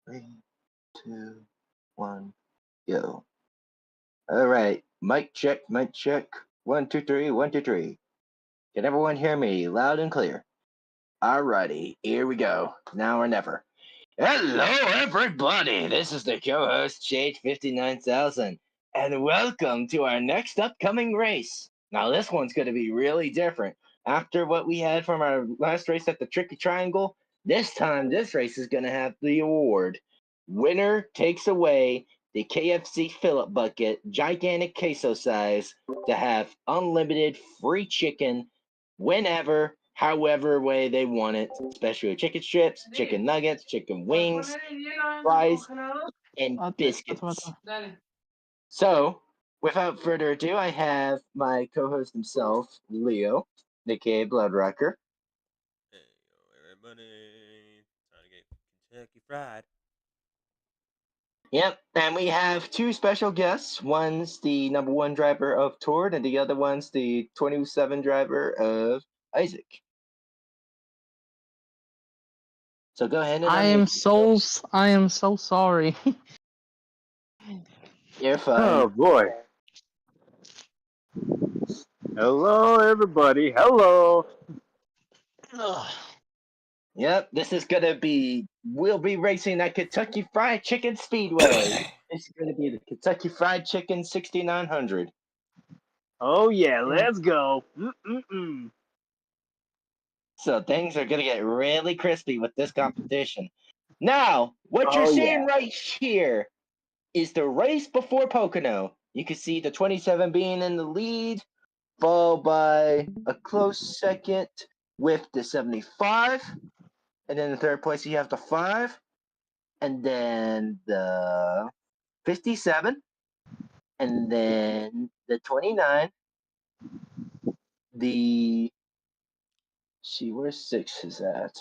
Three, two, one, go. All right. Mic check, mic check. 1, 2, 3, 1, 2, 3. Can everyone hear me loud and clear? Alrighty, here we go. Now or never. Hello, everybody. This is the co-host Shade 59,000, and welcome to our next upcoming race. Now, this one's going to be really different. After what we had from our last race at the Tricky Triangle, this time this race is going to have the award. Winner takes away the KFC Phillip bucket, gigantic queso size, to have unlimited free chicken whenever, however way they want it, especially with chicken strips, chicken nuggets, chicken wings, fries, and biscuits. So, without further ado, I have my co-host himself, Leo, aka Blood Rocker. Hey, yo, everybody. Time to get Kentucky Fried. Yep, and we have two special guests. One's the number one driver of Tord, and the other one's the 27 driver of Isaac. So go ahead and unmute yourself. I am so sorry. You're Oh fine. boy. Hello, everybody. Hello. Ugh. Yep, this is gonna be. We'll be racing at Kentucky Fried Chicken Speedway. This is gonna be the Kentucky Fried Chicken 6900. Oh yeah, Yeah. let's go. Mm-mm-mm. So things are gonna get really crispy with this competition. Now, what you're Oh seeing yeah. right here is the race before Pocono. You can see the 27 being in the lead, followed by a close second with the 75, and then in third place you have the 5, and then the 57, and then the 29, the see where 6 is at.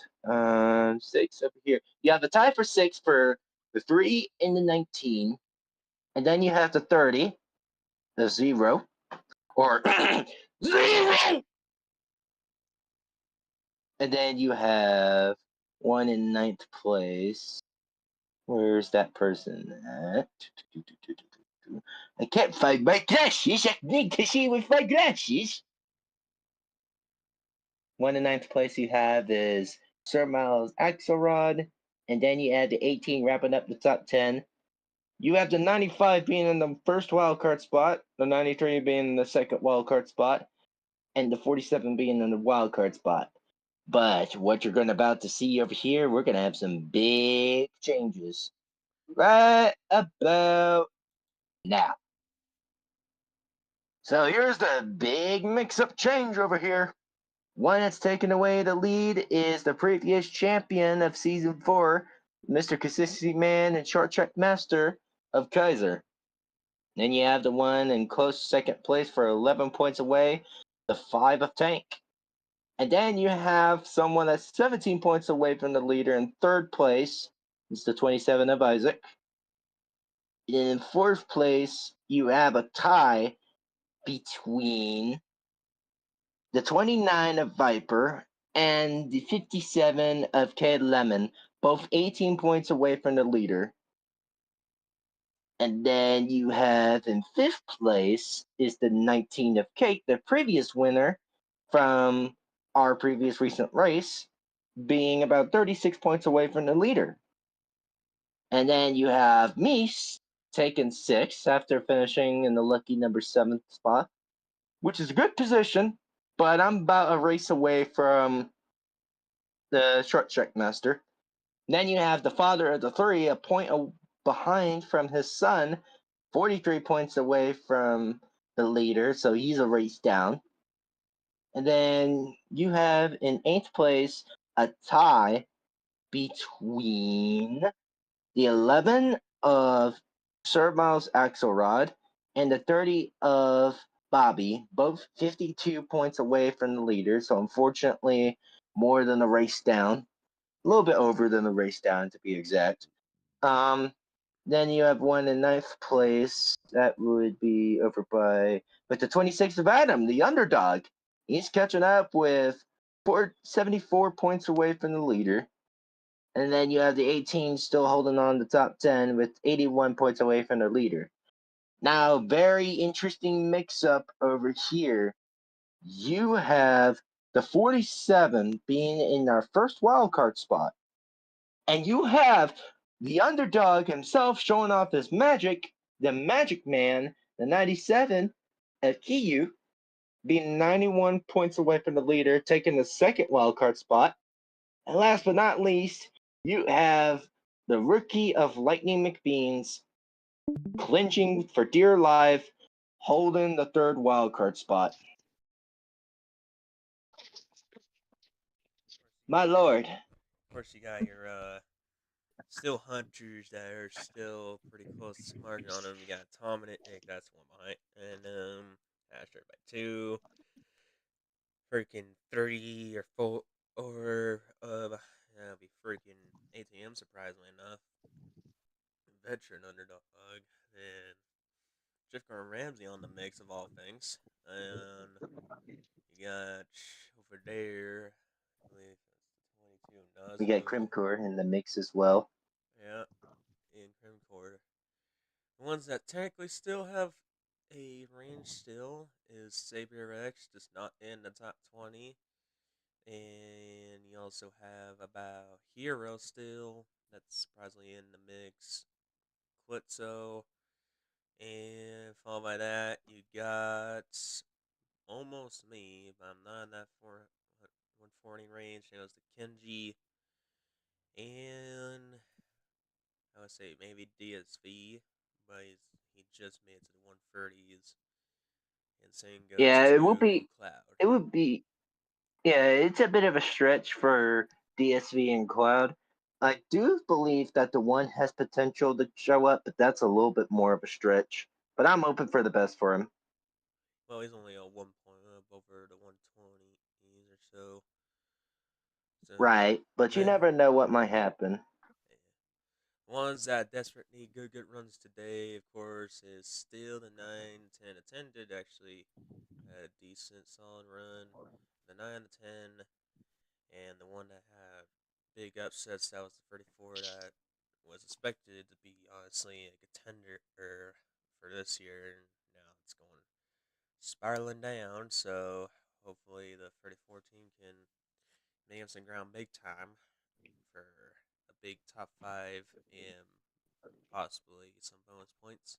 6 over here. You have the tie for 6 for the 3 and the 19, and then you have the 30, the 0, or 0, and then you have 1 in ninth place. Where's that person at? I can't find my glasses. I need to see with my glasses. 1 in ninth place you have is Sir Miles Axelrod, and then you add the 18 wrapping up the top 10. You have the 95 being in the first wildcard spot, the 93 being in the second wildcard spot, and the 47 being in the wildcard spot. But what you're going to about to see over here, we're going to have some big changes right about now. So here's the big mix-up change over here. One that's taken away the lead is the previous champion of Season 4, Mr. Consistency Man and Short Track Master of Kaiser. Then you have the one in close second place for 11 points away, the 5 of Tank. And then you have someone that's 17 points away from the leader in third place. It's the 27 of Isaac. In fourth place, you have a tie between the 29 of Viper and the 57 of Kid Lemon, both 18 points away from the leader. And then you have in fifth place is the 19 of Cake, the previous winner from our previous recent race, being about 36 points away from the leader. And then you have Meese taking sixth after finishing in the lucky number 7th spot, which is a good position, but I'm about a race away from the short track master. Then you have the father of the 3, a point behind from his son, 43 points away from the leader, so he's a race down. And then you have in 8th place a tie between the 11 of Sir Miles Axelrod and the 30 of Bobby, both 52 points away from the leader. So unfortunately, more than a race down, a little bit over than the race down to be exact. Then you have one in ninth place. That would be over by with the 26th of Adam, the underdog. He's catching up with 74 points away from the leader. And then you have the 18 still holding on the top 10 with 81 points away from the leader. Now, very interesting mix up over here. You have the 47 being in our first wild card spot. And you have the underdog himself showing off his magic, the Magic Man, the 97 at Kiyu, being 91 points away from the leader, taking the second wild card spot. And last but not least, you have the rookie of Lightning McBeans clinching for dear life, holding the third wild card spot. My lord. Of course, you got your still hunters that are still pretty close margin on them. You got Tom and Nick, that's one behind, and Asher by 2. Freaking 30 or 4 or that'll be freaking ATM. Surprisingly enough, veteran underdog, and Jeff Gordon Ramsay on the mix of all things, and you got over there, I believe that's We 22 got Nazma. Crimcore in the mix as well. Yeah, in Crim Quarter. The ones that technically still have a range still is Saber X, just not in the top 20. And you also have about Hero still, that's surprisingly in the mix. Klitzo. And followed by that, you got almost me, but I'm not in that 140 range. It was the Kenji. And I would say maybe DSV, but he just made it to the 130s. And same goes Yeah, to Cloud. it would be yeah, it's a bit of a stretch for DSV and Cloud. I do believe that the one has potential to show up, but that's a little bit more of a stretch. But I'm open for the best for him. Well, he's only a 1 point up over the 120s or so. So, Right, but you yeah. never know what might happen. Ones that desperate need good runs today, of course, is still the 9, 10. The 10 did actually had a decent, solid run. The 9, the 10, and the one that had big upsets, that was the 34 that was expected to be, honestly, a contender for this year. And now it's going spiraling down, so hopefully the 34 team can make up some ground big time for a big top 5 and possibly some bonus points.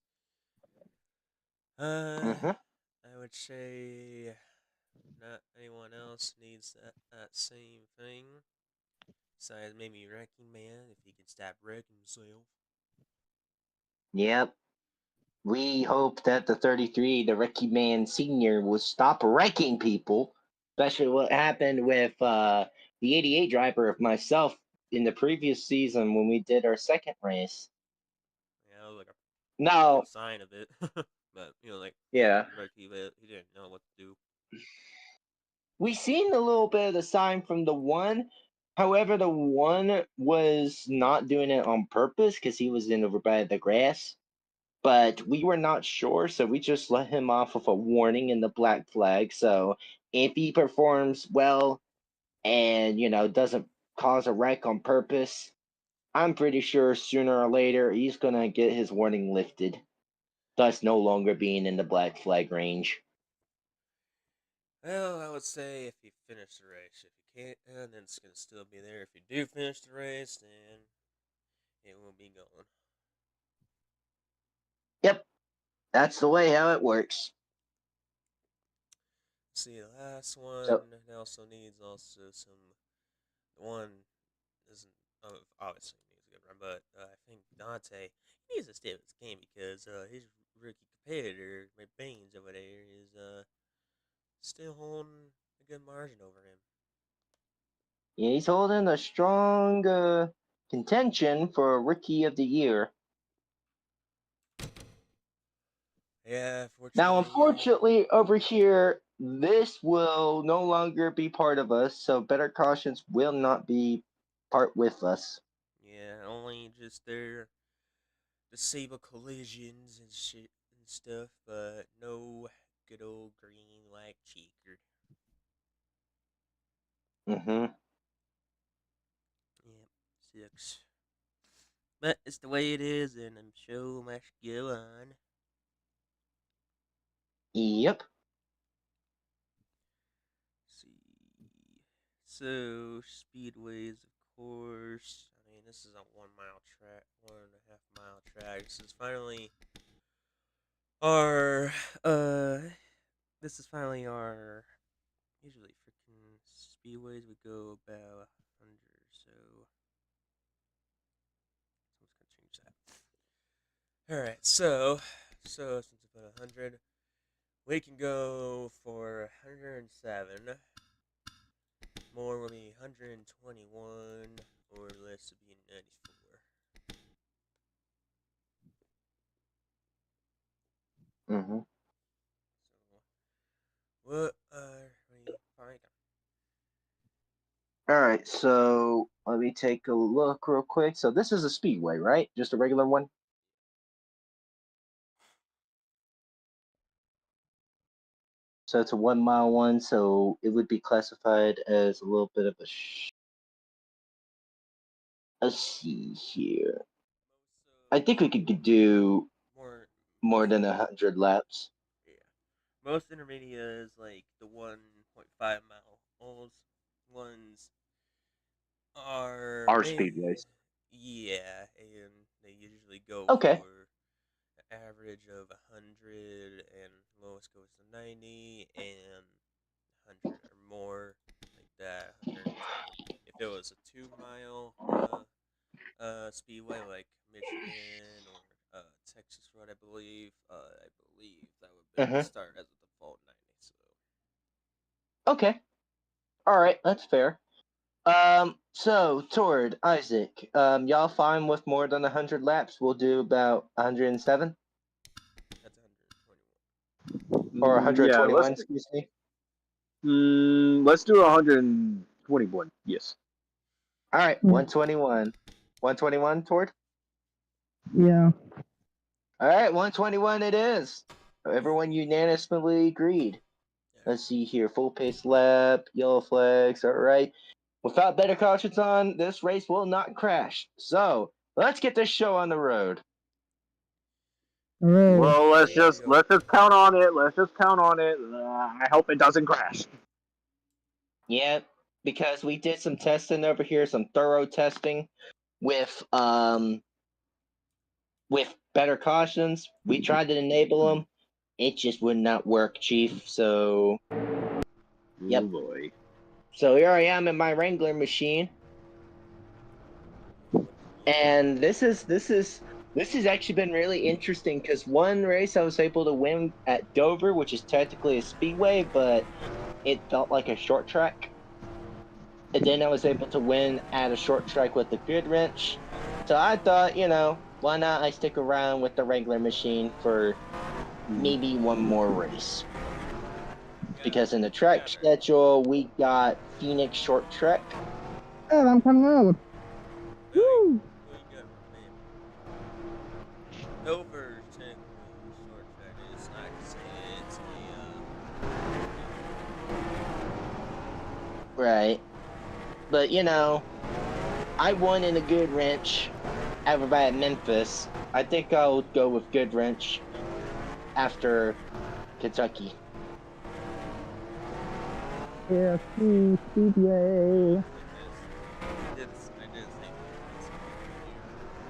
Hmm. I would say not anyone else needs that same thing. Besides maybe Wrecking Man, if he can stop wrecking himself. Yep. We hope that the 33, the Ricky Man Senior, will stop wrecking people. Especially what happened with the 88 driver of myself in the previous season when we did our second race. Yeah, that was like Now, a sign of it. But, like, yeah, Wrecky, but he didn't know what to do. we seen a little bit of the sign from the one. However, the one was not doing it on purpose because he was in over by the grass. But we were not sure, so we just let him off with a warning in the black flag. So if he performs well and doesn't cause a wreck on purpose, I'm pretty sure sooner or later he's gonna get his warning lifted, thus no longer being in the black flag range. Well, I would say if you finish the race. If you can't, then it's going to still be there. If you do finish the race, then it will be gone. Yep, that's the way how it works. See, the last So one it also needs some. The one isn't obviously needs a good run, but I think Dante needs to stay with this game because his rookie competitor, my Baines over there, is still holding a good margin over him. yeah, he's holding a strong contention for Rookie of the Year. Yeah, Now, fortunately, unfortunately, over here, this will no longer be part of us, so Better Cautions will not be part with us. yeah, only just their disable collisions and shit and stuff, but no good old green light cheeker. Mm-hmm. Yep. sucks. But it's the way it is, and I'm so much go on. Yep. See. So, speedways, of course. I mean, this is a 1 mile track, 1.5 mile track. This is finally our, this is finally our, usually freaking speedways would go about 100, so I'm just gonna change that. Alright, so since it's about 100, we can go for 107. More will be 121, or less will be 94. Mm-hmm. So, what are we buying? All right, so let me take a look real quick. So this is a speedway, right? Just a regular one? So it's a 1 mile one, so it would be classified as a little bit of a let's see here. I think we could do more more than 100 laps. Yeah. Most intermediate like the 1.5 mile ones are Our speedways. yeah, and they usually go Okay. for an average of 100, and lowest goes to 90, and 100 or more, like that, 110. If it was a 2 mile speedway like Michigan or Texas Road, I believe that would be Mm-hmm. start as a default 90. So Okay. All right, that's fair. So Tord, Isaac, y'all fine with more than 100 laps? We'll do about 107 that's 121. or Yeah, 121, excuse me. let's do 121. Yes. All right, 121. 121, Tord? Yeah. All right, 121 it is. Everyone unanimously agreed. Yeah. Let's see here. Full pace lap, yellow flags. All right. Without better cautions on, this race will not crash. So let's get this show on the road. Hooray. Well, let's Here we just go. count on it. Let's just count on it. I hope it doesn't crash. Yeah, because we did some testing over here, some thorough testing with better cautions. We tried to enable them. It just would not work, Chief. So yep. Oh boy. So here I am in my Wrangler machine. And this has actually been really interesting because one race I was able to win at Dover, which is technically a speedway, but it felt like a short track. And then I was able to win at a short track with the good wrench. So I thought, why not I stick around with the regular machine for maybe one more race. Because in the track schedule, we got Phoenix short track. Hey, I'm coming out. Who Woo! you got for me? Dover technically a short track. It's not to say it's a Right. But I won in a good wrench everybody at Memphis. I think I'll go with good wrench after Kentucky. Yeah, Speedway. I did the same thing.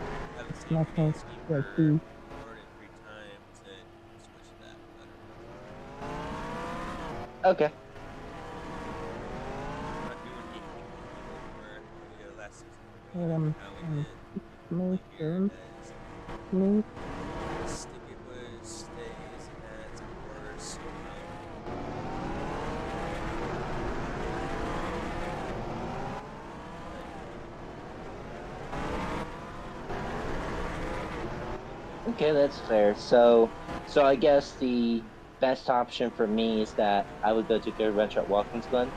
I haven't seen Not me so scheme yeah, for see. more than 3 times and switch to that Okay. I'm not doing anything anymore. The last season, Hold on. how we did. Make Here sure. as stick it was stays, and that's of course. Okay, that's fair. So I guess the best option for me is that I would go to good wrench at Watkins Glen.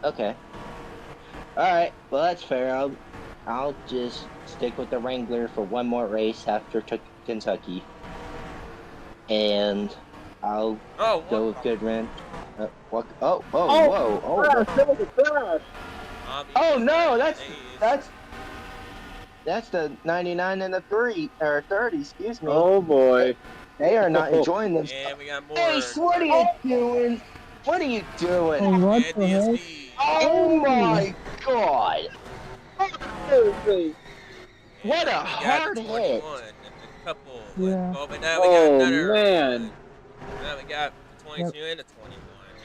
Okay. All right. Well, that's fair. I'll just stick with the Wrangler for one more race after Kentucky, and I'll Oh, go what? with Good Ranch. What? Oh, Oh, whoa! Oh, crash! That was a crash! oh no! That's That's the 99 and the 30. Excuse me. Oh boy. They are not enjoying themselves. and we got more. Ace, what are you doing? What are you doing? Oh, what And the heck? DSP. Oh my god! Seriously. What a And we got hard the hit! 21 and a couple. Yeah. Oh, but now we got Oh another man. one. Now we got the 22 Yep. and the 21.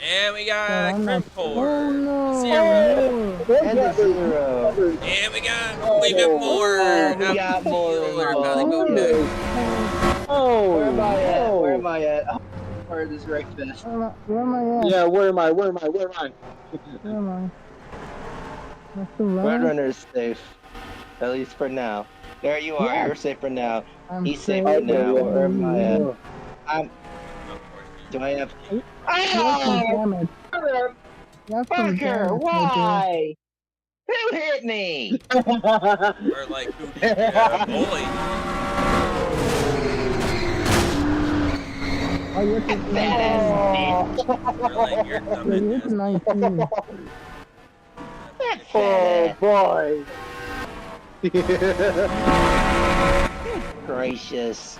And we God, got I'm not. Oh Crimport. no! Zero. More. And the 0. And we got Oh, even more. Oh, we Apple got more Peeler involved. about to go More. next. Oh. Where am I at? no. Where am I at? Oh, part of this wreck fest. Where am I at? Yeah, where am I? Where am I? Where am I? Where am I? I'm still running. Roadrunner is safe, at least for now. There you are. Yes. You're safe for now. I'm He's safe safe. for now. Where am I at? Oh. Do I have? You have some Oh, damage. You have some fucker! damage, my dear. Why? Who hit me? Or like, who did you avoid? Oh, you're just That ass bitch. Or like, you're dumb at You're this. 19. That Oh fat boy. ass. Gracious.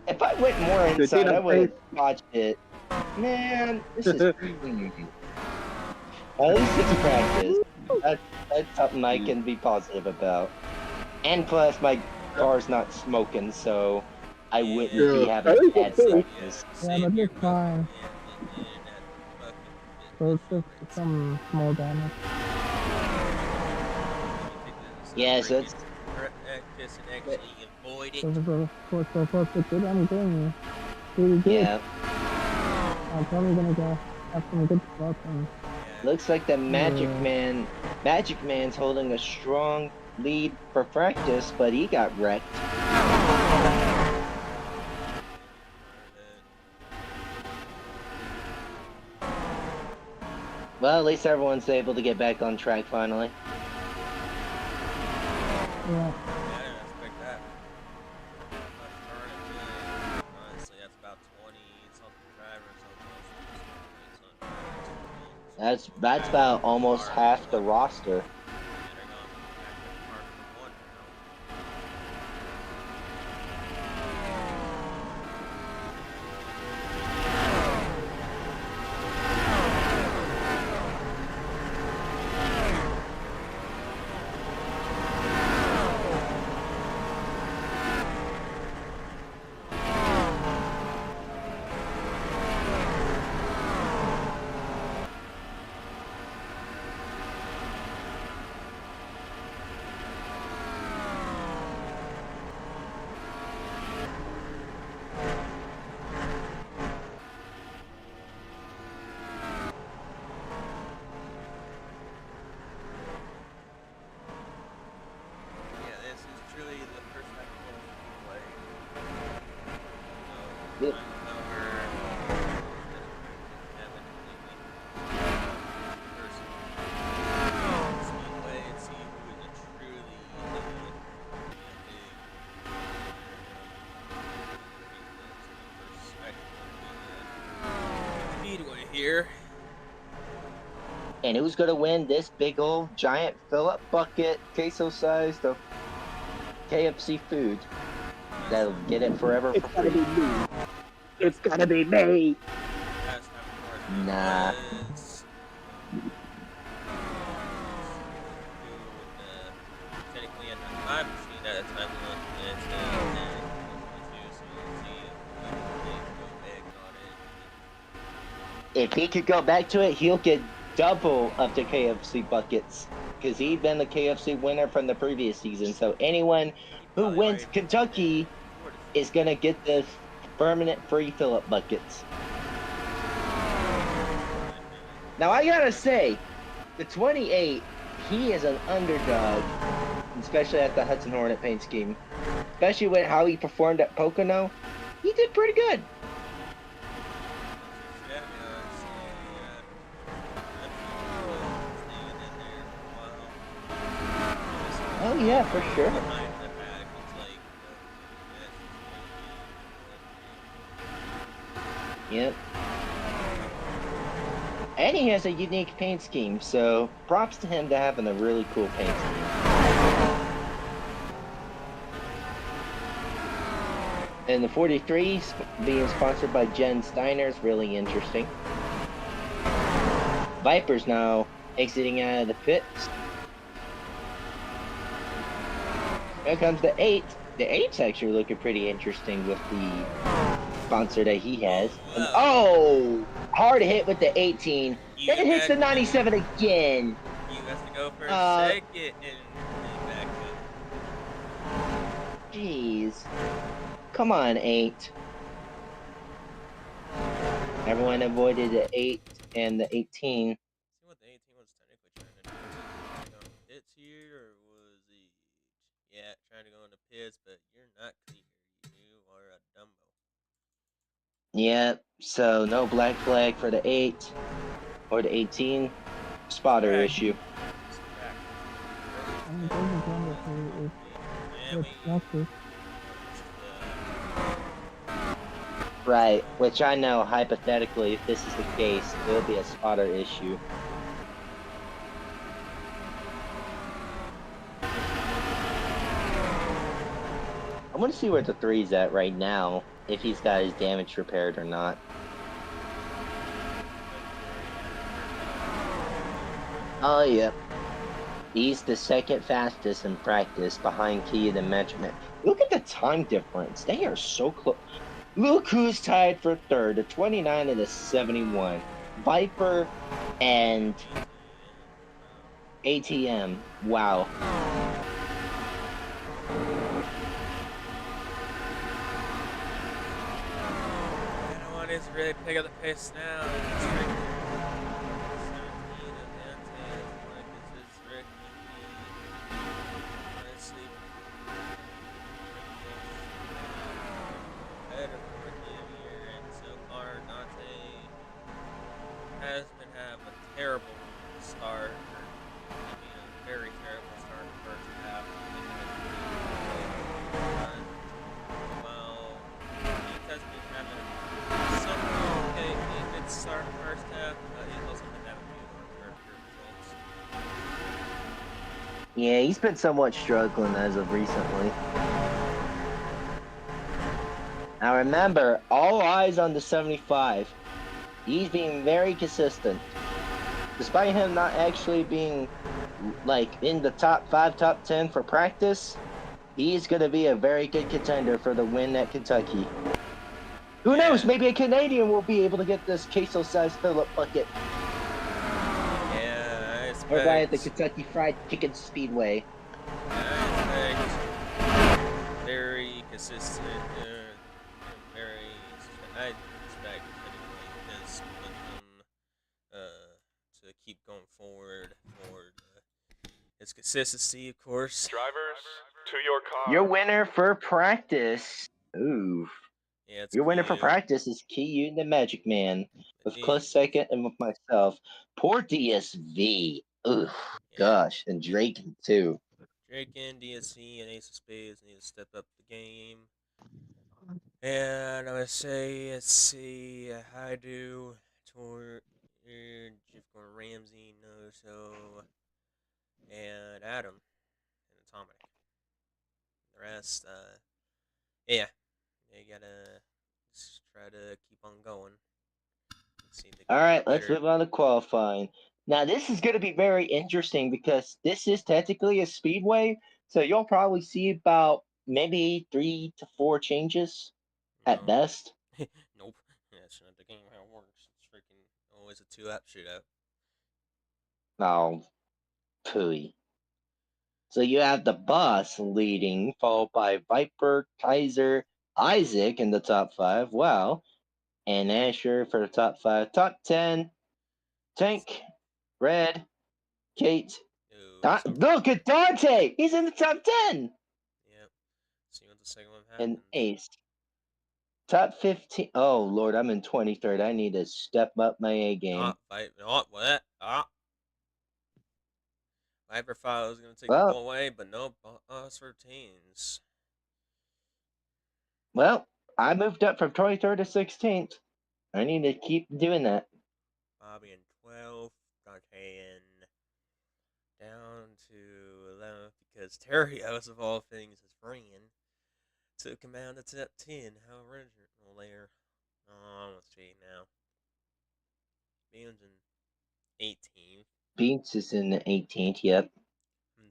If I went more inside, I would have watched it. Man, this is. At least it's practice. That's something I can be positive about. And plus, my car's not smoking, so I wouldn't be Yeah. having bad seconds. Yeah, but you're fine. So it's just some small damage. Yeah, so it's. Practice and actually avoid it. So far, so good. I'm doing really good. Yeah. I'm probably gonna go have some good spots. And Looks like the Magic Man's holding a strong lead for practice, but he got wrecked. Well, at least everyone's able to get back on track finally. yeah. Yeah, I didn't expect that. Honestly, that's about 20 something drivers almost. That's about almost half the roster. Yep. Speedway here. And who's gonna win this big old giant fill-up bucket, queso-sized of KFC food? That'll get it forever for free. Me. It's gotta be me. Nah. Technically, at the time machine at a time limit, so we'll see if we can go back on it. If he could go back to it, he'll get double of the KFC buckets. Because he'd been the KFC winner from the previous season. So anyone who wins Kentucky is going to get the permanent free fill-up buckets. Now, I gotta say, the 28, he is an underdog, especially at the Hudson Hornet paint scheme. Especially with how he performed at Pocono, he did pretty good. Oh yeah, for sure. behind the pack. It's like, Yep. And he has a unique paint scheme, so props to him to having a really cool paint scheme. And the 43 being sponsored by Jen Steiner is really interesting. Viper's now exiting out of the pits. Here comes the 8. The 8's actually looking pretty interesting with the sponsor that he has. Oh, And wow. oh, hard hit with the 18. You Then it hits the 97 again. You have to go for a second and back up. Jeez. Come on, 8. Everyone avoided the 8 and the 18. See what the 18 was technically trying to do. Was he trying to go in the pits here, or was he... Yeah, trying to go in the pits, but you're not clear. You are a Dumbo. Yeah, so no black flag for the 8 or the 18. Spotter Correct. issue. I mean, there's a game with practice. Right, which I know hypothetically, if this is the case, it'll be a spotter issue. I want to see where the 3's at right now, if he's got his damage repaired or not. Oh, yeah. He's the second fastest in practice behind Key and Measurement. Look at the time difference. They are so close. Look who's tied for third, the 29 and the 71. Viper and ATM. Wow. Anyone needs to really pick up the pace now. 17 of Dante. Like, this is Ricky. Honestly. Better for Ricky here. And so far, Dante has been having a terrible start. I mean, a very terrible start in the first half. Well, he has been having some okay good start in the first half, but he's also been having good results. Yeah, he's been somewhat struggling as of recently. Now remember, all eyes on the 75. He's being very consistent. Despite him not actually being like in the top 5, top 10 for practice, he's going to be a very good contender for the win at Kentucky. Who knows? Maybe a Canadian will be able to get this queso-sized Phillip bucket. Yeah, I expect. Or buy at the Kentucky Fried Chicken Speedway. I expect very consistent. Very. I expect this momentum to keep going forward. Its consistency, of course. Drivers, to your car. Your winner for practice. Ooh. Yeah, it's Your winner for Kiyu. practice is Kiyu the Magic Man, with close second and with myself. Poor DSV. Ooh, Yeah. gosh, and Drake too. Drake and DSC and Ace of Spades need to step up the game. And I'm gonna say, let's see, Haidu, Tor, Jifko Ramsey, No-So, and Adam, and Atomic. The rest, yeah, you gotta just try to keep on going. All right, let's move on to qualifying. Now, this is going to be very interesting because this is technically a speedway, so you'll probably see about maybe 3 to 4 changes at best. Nope, that's not the game how it works. It's freaking always a 2-lap shootout. Oh, pooey. So you have the bus leading, followed by Viper, Kaiser, Isaac in the top 5. Wow. And Asher for the top 5. Top 10, Tank, Red, Kate. Look at Dante! He's in the top 10! Yep. See what the second one happens. And Ace. Top 15. Oh, Lord, I'm in 23rd. I need to step up my A game. What? Viper thought I was going to take the Well, ball away, but nope, us retains. well, I moved up from 23rd to 16th. I need to keep doing that. Bobby in 12th, Darkan down to 11th because Terrios, of all things, is ringing. Took him out to top 10. How original there. Oh, let's see now. Beans in 18th Beans is in the 18th, yep. and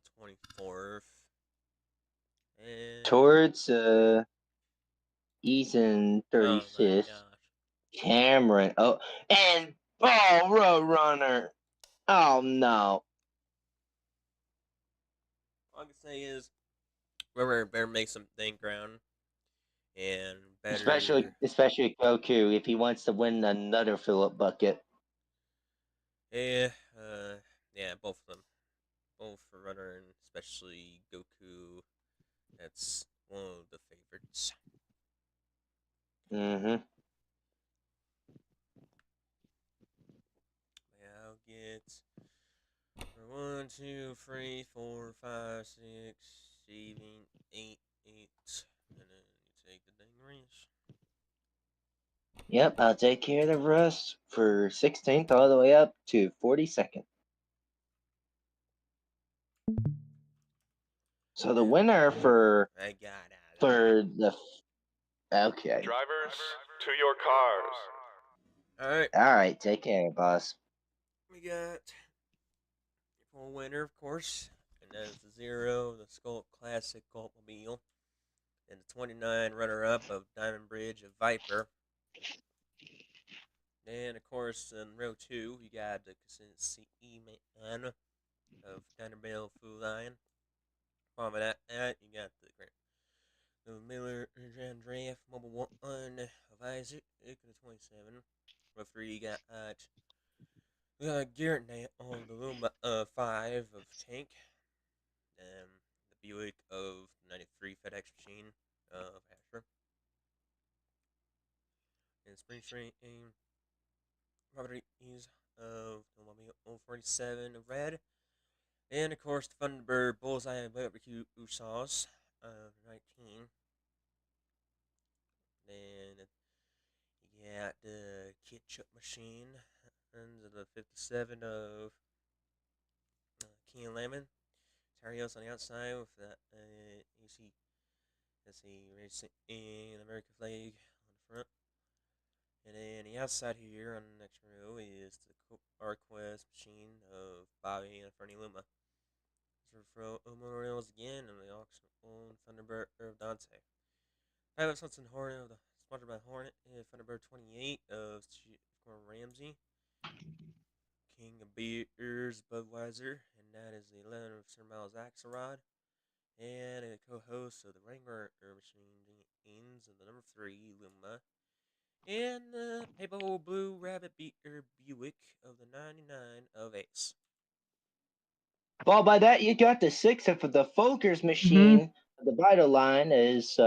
24th. And Towards, he's in oh my 35th. gosh. Cameron, oh, and Roadrunner. Oh no. All I can say is, whoever better make some think ground and better. Especially Goku if he wants to win another Philip bucket. Yeah, yeah, both of them. Both for Runner and especially Goku. That's one of the favorites. Mm-hmm. Yeah, I'll get for 1, 2, 3, 4, 5, 6, 7, 8, 8, and then you take the dang rest. Yep, I'll take care of the rest for 16th all the way up to 42nd. So the winner for I got it. the okay. Drivers, to your cars. All right, All right, take care, boss. we got full winner, of course, and that is the 0, the Skull Classic Goldmobile, and the 29 runner-up of Diamond Bridge of Viper. And of course, in row 2, you got the consistency man of Dynamo Food Lion. Following that, you got the Miller Draft Mobile 1 of Isaac, the 27. Row 3, you got Garrett on the Luma 5 of Tank. And the Buick of 93 FedEx Machine of Asher. And Spring Street properties of the 047 of Red. And of course, the Thunderbird Bullseye Barbecue Sauce of 19. Then you got the Ketchup Machine and the 57 of Key and Lemon. Tarios on the outside with that AC. Let's see, racing in American flag on the front. And then the outside here on the next row is the Arquest Machine of Bobby and Fernie Luma. So for Memorials again and the auction on Thunderbird of Dante. Pilot Sunson Hornet of the sponsored by Hornet and Thunderbird 28 of Ramsey. King of Beers Budweiser, and that is the 11 of Sir Miles Axelrod. And a co-host of the Wrangler Machines of the number 3 Luma. And the Paper Blue Rabbit Beater Buick of the 99 of Ace. Well, by that you got the 6 for the Folkers Machine. The vital line is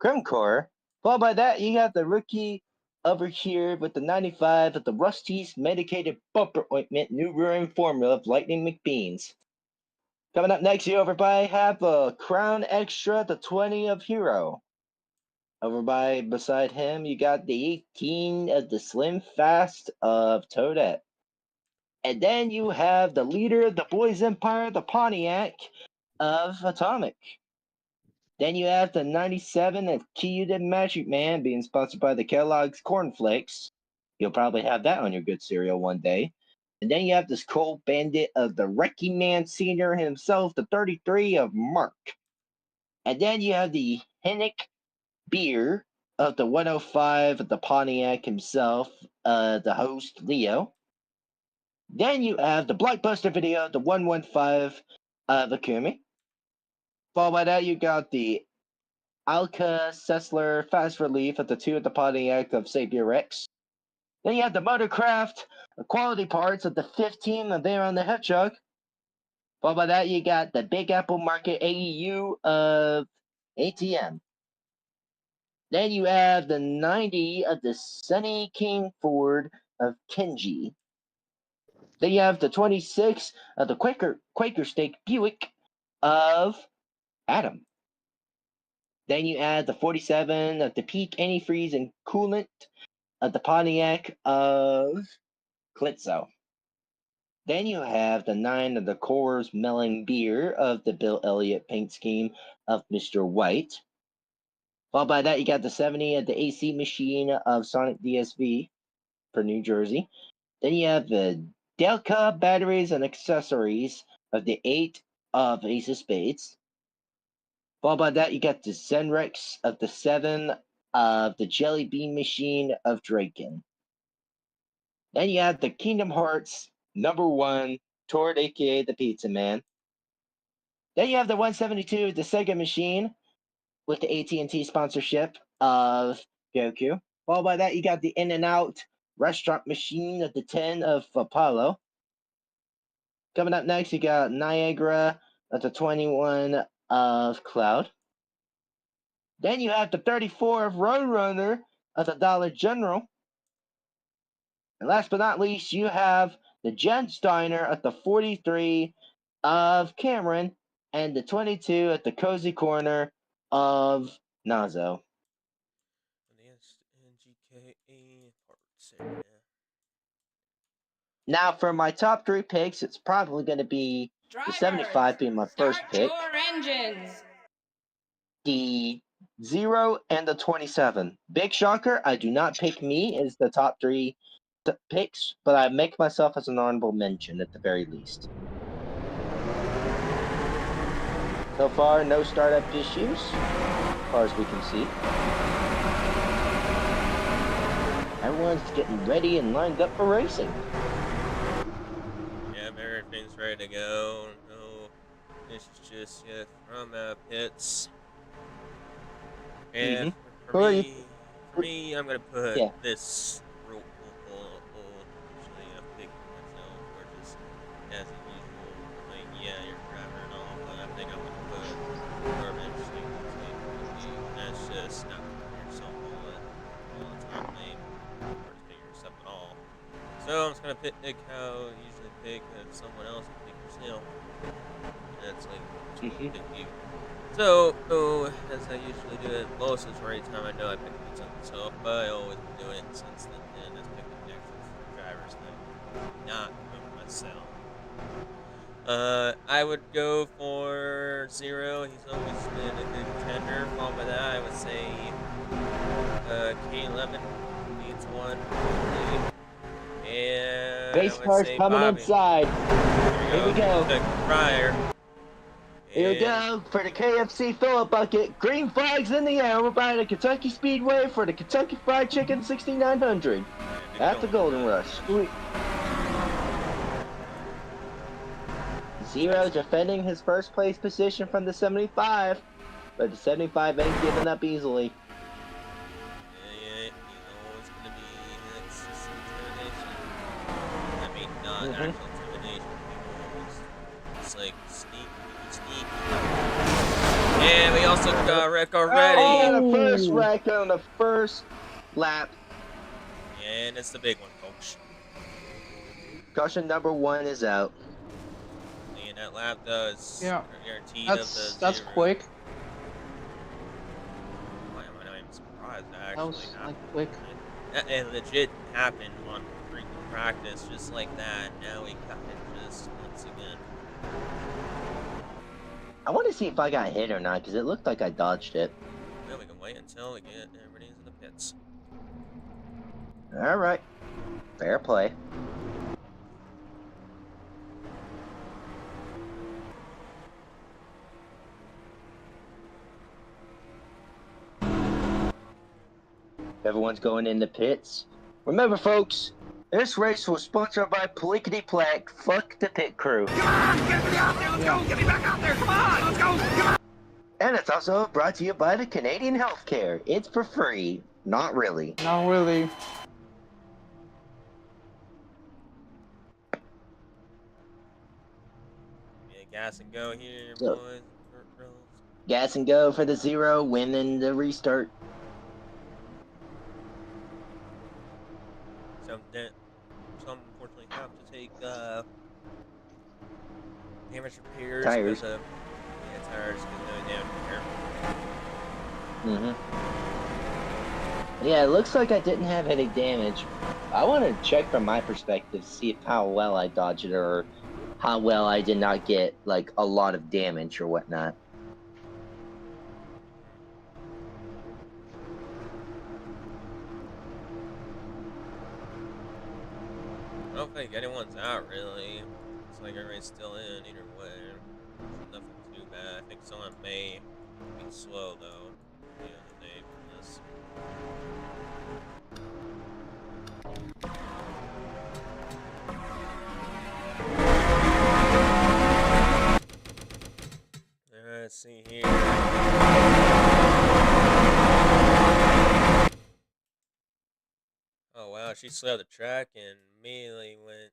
Crimcore. Well, by that you got the rookie over here with the 95 of the Rusty's Medicated Bumper Ointment New Brewing Formula of Lightning McBeans. Coming up next, you over by have a Crown Extra, the 20 of Hero. Over by beside him, you got the 18 of the Slim Fast of Toadette. And then you have the leader of the Boys Empire, the Pontiac of Atomic. Then you have the 97 of Kyuden Magic Man being sponsored by the Kellogg's Cornflakes. You'll probably have that on your good cereal one day. And then you have this Cold Bandit of the Wrecking Man Senior himself, the 33 of Mark. And then you have the Hennick Beer of the 105 of the Pontiac himself, the host Leo. Then you have the Blockbuster video, the 115 of Akumi. Followed by that, you got the Alka Sessler Fast Relief of the 2 of the Pontiac of Savior Rex. Then you have the Motorcraft Quality Parts of the 15 of There on the Hedgehog. Followed by that, you got the Big Apple Market AEU of ATM. Then you have the 90 of the Sunny King Ford of Kenji. Then you have the 26 of the Quaker Steak Buick of Adam. Then you add the 47 of the Peak Antifreeze and Coolant of the Pontiac of Clitzo. Then you have the 9 of the Coors Melon Beer of the Bill Elliott paint scheme of Mr. White. Followed by that, you got the 70 of the AC Machine of Sonic DSV for New Jersey. Then you have the Delca batteries and accessories of the 8 of Ace of Spades. Followed by that, you got the Zenrex of the 7 of the Jelly Bean Machine of Draken. Then you have the Kingdom Hearts #1 Tord, aka the Pizza Man. Then you have the 172 of the Sega Machine with the AT&T sponsorship of Goku. Followed by that, you got the In-N-Out Restaurant Machine of the 10 of Apollo. Coming up next, you got Niagara of the 21 of Cloud. Then you have the 34 of Roadrunner of the Dollar General. And last but not least, you have the Jen Steiner at the 43 of Cameron and the 22 at the Cozy Corner of Nazo. NGKA parts area. Now, for my top 3 picks, it's probably going to be the 75 being my first pick, Your engines. the 0 and the 27. Big shocker, I do not pick me as the top 3 picks, but I make myself as an honorable mention at the very least. So far, no startup issues, as far as we can see. Everyone's getting ready and lined up for racing. Yeah, everything's ready to go. No issues just yet from pits. And for me, I'm gonna put this rule. Actually, I picked myself, or just as usual. Like, yeah, you're driving and all, but I think I'm gonna put garbage. That's just not yourself all the time, mate. Or to figure yourself at all. So I'm just gonna pick how I usually pick someone else and pick yourself. That's like pick you. So, as I usually do it most of the right time, I know I pick myself, but I always been doing it since then. And that's picking the actual drivers that not from myself. I would go for 0. He's always been a good contender. Followed by that, I would say K11 needs 1. And Race I would cars say coming Bobby. inside. Here we go. Prior. Here we go for the KFC fill-up bucket. Green flags in the air. We're by the Kentucky Speedway for the Kentucky Fried Chicken 6900 at the Golden Rush. Sweet. 0 defending his first place position from the 75, but the 75 ain't giving up easily. Yeah, you know it's gonna be it's just intimidation. I mean, not actual intimidation. It's like sneaky. And we also got a wreck already. Oh, the first wreck on the first lap. And it's the big one, folks. Caution #1 is out. And that lap does guaranteed that's of the 0. quick. Why am I not even surprised that That actually was happened? like quick. It legit happened on freaking practice, just like that. Now we got it just once again. I want to see if I got hit or not, because it looked like I dodged it. Well, we can wait until we get everybody's in the pits. All right. Fair play. Everyone's going in the pits. Remember, folks, this race was sponsored by Plickety Plack. Fuck the pit crew. Come on, get me out there, let's go, get me back out there, come on, let's go, come on. And it's also brought to you by the Canadian Healthcare. It's for free. Not really. Not really. Yeah, gas and go here, So, boys. gas and go for the 0, winning the restart. Some unfortunately have to take damage repairs Tires. because of tires going down here. Yeah, it looks like I didn't have any damage. I want to check from my perspective, see how well I dodged it or how well I did not get like a lot of damage or whatnot. I don't think anyone's out really. It's like everybody's still in either way. So nothing too bad. I think someone may be slow though. At the end of the day from this. Let's see here. Oh wow, she slowed the track and immediately went.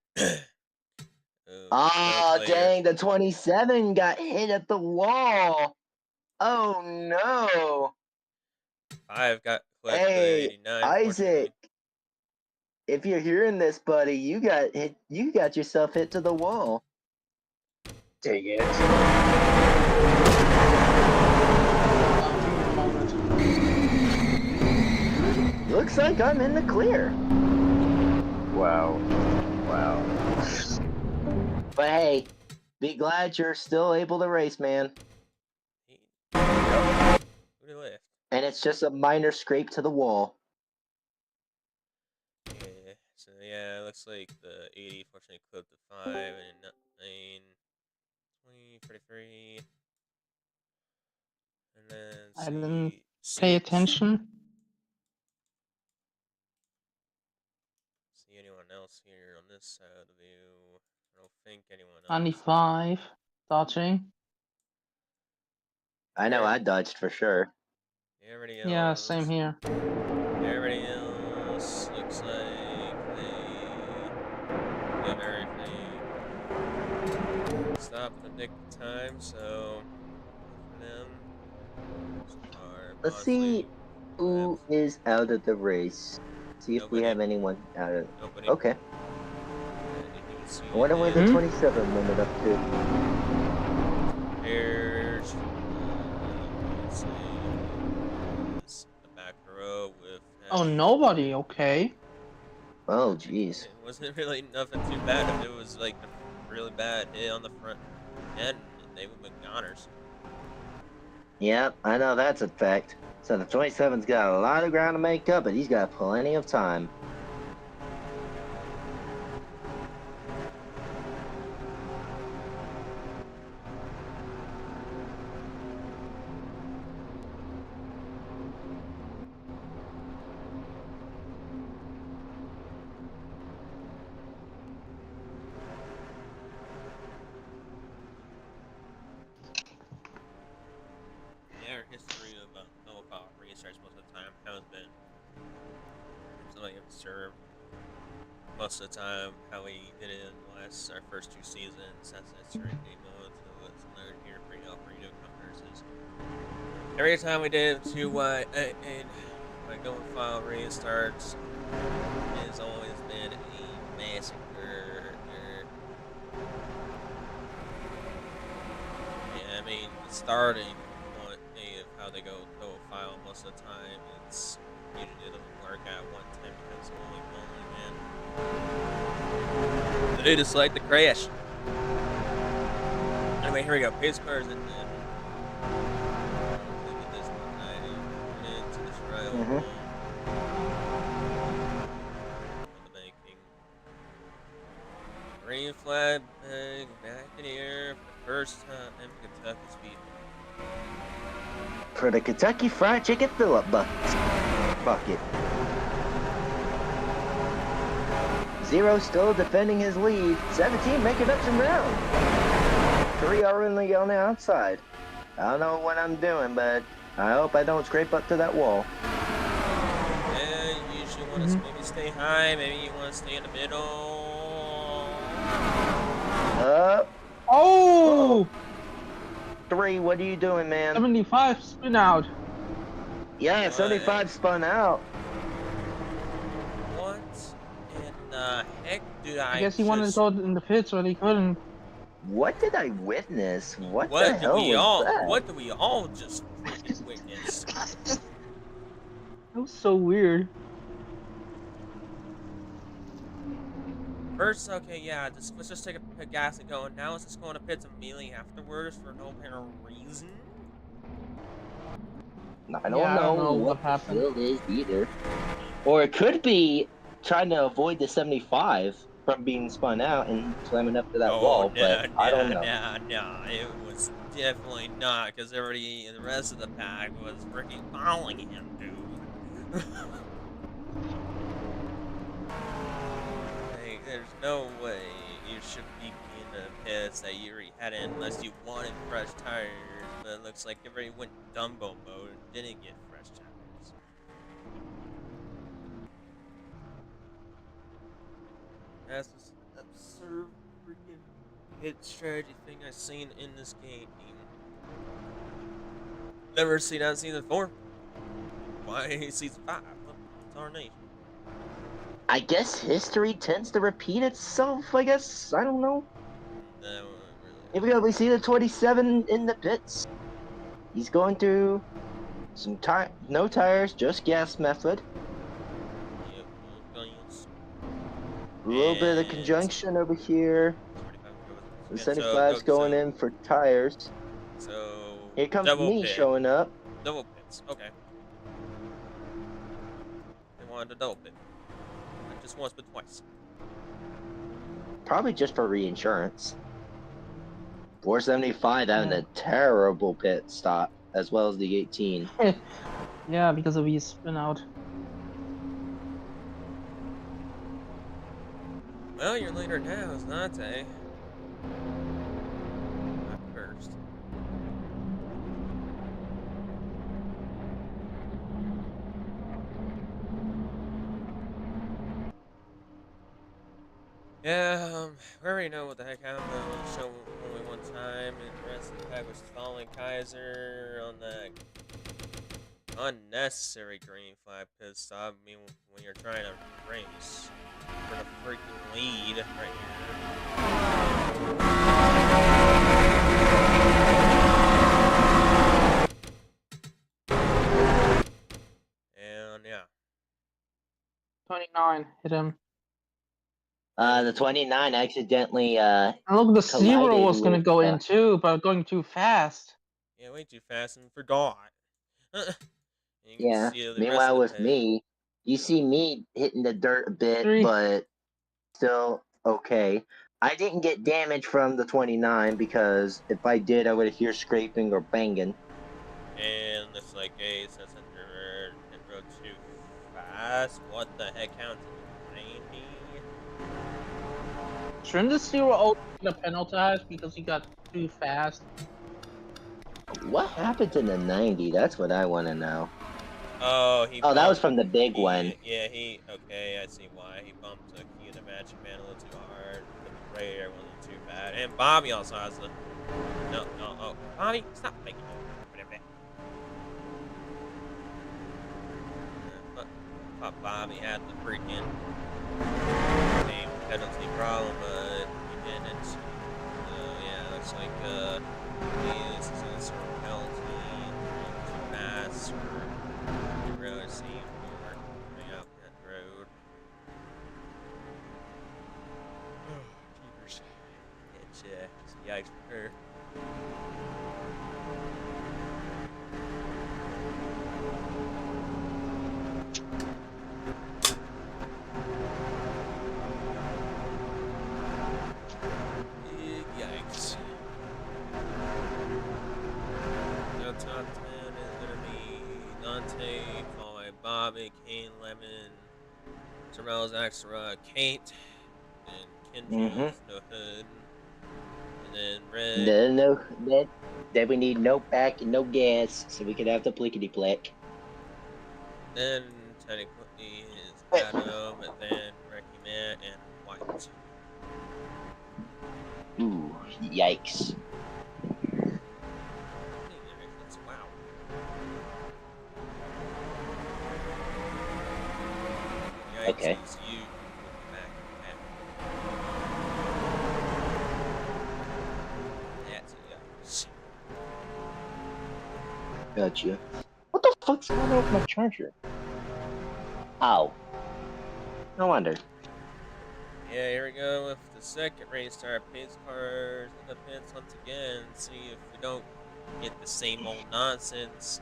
Oh, dang, the 27 got hit at the wall. Oh no. 5 got clipped to Hey, 89. Isaac, if you're hearing this, buddy, you got hit. You got yourself hit to the wall. Dang it. Looks like I'm in the clear. Wow. Wow. But hey, be glad you're still able to race, man. Who left? And it's just a minor scrape to the wall. Yeah, so yeah, it looks like the 80 fortunately clipped the 5 and 9, 20, 43. And then I didn't see pay attention. See anyone else here on this side of the view? I don't think anyone else. 95, dodging. I know I dodged for sure. Everybody else. Yeah, same here. Everybody else looks like they did everything. Stopped the nick of time, so for them. So far, Let's see who is out of the race. See if we have anyone out of. Nobody. Okay. I wonder where the 27 went up to. Here's let's see, the back row with. Oh, nobody. Okay. Oh, jeez. It wasn't really nothing too bad. If it was like a really bad hit on the front end, they would have been goners. Yep, I know that's a fact. So the 27's got a lot of ground to make up, but he's got plenty of time. Yeah, our history of no call restarts most of the time has been something I've observed most of the time how we did it in our first 2 seasons. That's certain game mode, so let's learn here for radio counters is every time we did 2 and like no file restarts has always been a massacre. Yeah, I mean the starting point of how they go file most of the time it's usually doesn't work out 110 because holy moly, man. They just like to crash. Anyway, here we go. Pace cars at 10. Look at this 190 into this rail. On the banking. Green flag back in here for the first time in Kentucky Speedway. For the Kentucky Fried Chicken fill-up bucket. Zero still defending his lead. 17 making up some ground. 3 are only on the outside. I don't know what I'm doing, but I hope I don't scrape up to that wall. Yeah, you usually want to maybe stay high. Maybe you want to stay in the middle. Oh! 3, what are you doing, man? 75 spin out. Yeah, 75 spun out. What in the heck, dude? I guess he wanted to go in the pits, but he couldn't. What did I witness? What the hell was that? What do we all just freaking witness? That was so weird. First, okay, yeah, let's just take a gas and go, and now let's just go into pits immediately afterwards for no apparent reason. I don't know what happened. the deal is either. Or it could be trying to avoid the 75 from being spun out and slamming up to that wall, but I don't know. No, it was definitely not, because everybody in the rest of the pack was freaking following him, dude. Like, there's no way you should be in the pits that you already had in unless you wanted fresh tires, but it looks like everybody went Dumbo mode and didn't get fresh tires. That's this absurd freaking hit strategy thing I've seen in this game. Never seen that in season 4. Why season 5? What's our nation? I guess history tends to repeat itself, I guess. I don't know. No, really. Here we go. We see the 27 in the pits. He's going through some no tires, just gas method. Yep, A little bit of conjunction over here. The 75's going in for tires. So here comes me showing up. Double pits. Okay. They wanted a double pit. Not just once, but twice. Probably just for reinsurance. 475 having a terrible pit stop, as well as the 18. Yeah, because of his spin out. Well, your leader now is Nate. Not first. Yeah, we already know what the heck happened. I'll show only one time, and the rest of the pack was following Kaiser on that unnecessary green flag pit stop. I mean, when you're trying to race for the freaking lead right here. And yeah. 29 hit him. The 29 accidentally And look, the 0 was gonna go in too, but going too fast. Yeah, way too fast and forgot. Yeah. Meanwhile, with me, you see me hitting the dirt a bit, but still okay. I didn't get damage from the 29 because if I did, I would hear scraping or banging. And it's like, hey, since it rode too fast, what the heck counts as 90? Shouldn't the 0 also get penalized because he got too fast? What happened to the 90? That's what I want to know. Oh, that was from the big one. Yeah, okay, I see why. He bumped the key in the match man a little too hard. The radar wasn't too bad. And Bobby also has the... No, oh. Bobby, stop making it. Thought Bobby had the freaking same penalty problem, but he didn't. So, yeah, looks like, this is a sort of penalty. Too fast, or really see more coming out that road. Jeepers. It's yikes for her. Yikes. No top 10 is gonna be Dante, followed by Bobby, Kane, Lemon, Terrell's Axelrod, Kate, and Kendrill's No Hood, and then Red. Then we need no pack and no gas, so we can have the plickety plack. Then technically is Adam, and then Wrecky Man, and White. Ooh, yikes. Wow. Yikes, Okay. you back. Gotcha. What the fuck's going on with my charger? Ow. No wonder. Yeah, here we go with the second race start. Pace cars in the pits once again. See if we don't get the same old nonsense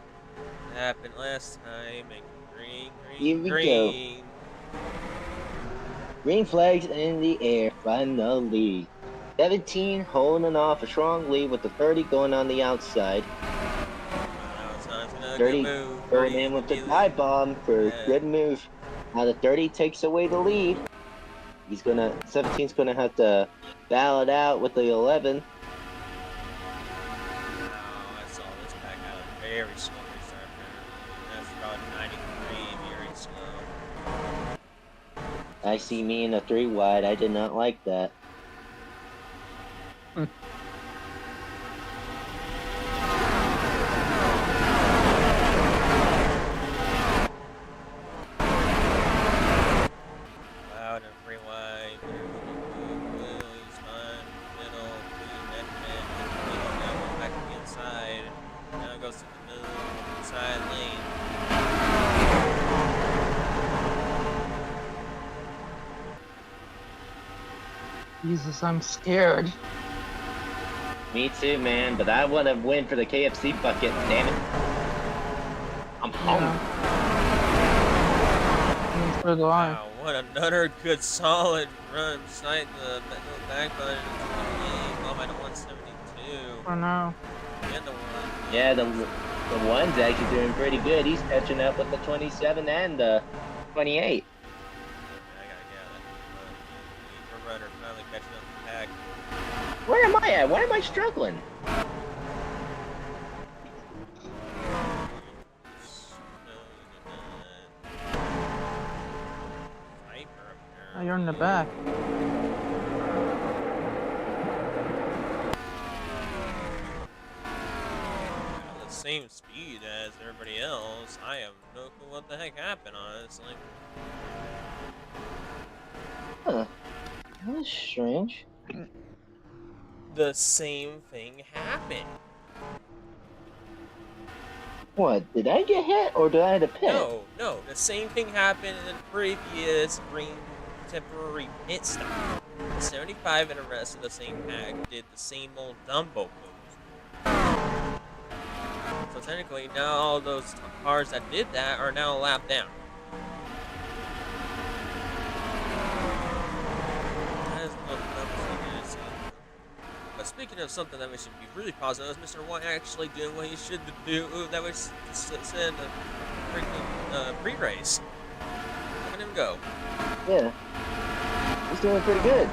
that happened last time. And green, Here green, we go. green. Green flags in the air, finally. 17 holding off a strong lead with the 30 going on the outside. Now it's on to a 30 good move. going 30's in with the gonna be dive bomb for yeah. good move. Now the 30 takes away the lead. 17's gonna have to battle it out with the 11. Wow, I saw this back out very slow restart. That's about 93, very slow. I see me in a 3 wide. I did not like that. Loud and free wide. He's fine. Middle. Now goes back to the inside. Now goes to the middle. Inside lane. Jesus, I'm scared. Me too, man. But I want to win for the KFC bucket. Damn it. I'm hungry. Yeah. So do I. Wow, what another good solid run beside the back button. Followed by the 172. For now. And the one. Yeah, the one's actually doing pretty good. He's catching up with the 27 and the 28. I gotta get that. The runner finally catching up to the pack. Where am I at? Why am I struggling? Oh, you're in the back. The same speed as everybody else. I have no clue what the heck happened, honestly. Huh. That was strange. The same thing happened. What? Did I get hit or did I have to pit? No, the same thing happened in the previous green temporary pit stop. 75 and the rest of the same pack did the same old Dumbo move. So technically, now all those cars that did that are now a lap down. That is what Dumbo's seen. But speaking of something that we should be really positive, is Mr. White actually doing what he should do. That was said in the freaking pre-race. Look at him go. Yeah. He's doing pretty good.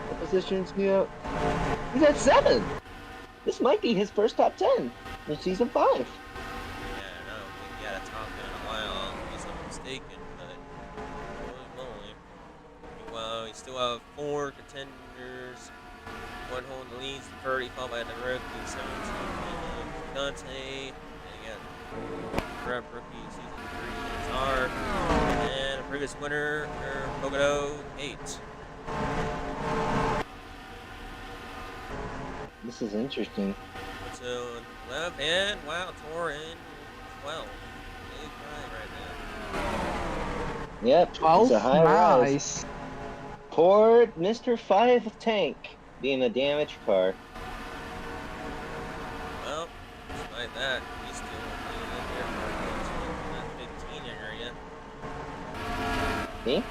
The position's here. He's at 7. This might be his first top 10 in season 5. Yeah, I don't think he had a top 10 in a while, unless I'm mistaken, but holy moly. Meanwhile, we still have 4 contenders. One holding the leads, 30, followed by the rookie, 17, Dante, and again, Rep rookie, season 3, Czar, and a previous winner, Pogodo 8. This is interesting. So, left, and wow, Tor in 12. Big ride right now. Yep, 12? it's a high rise. Nice. Poor Mr. 5 Tank being a damaged car. Well, despite that, he's still hanging in there for that 15 area. See?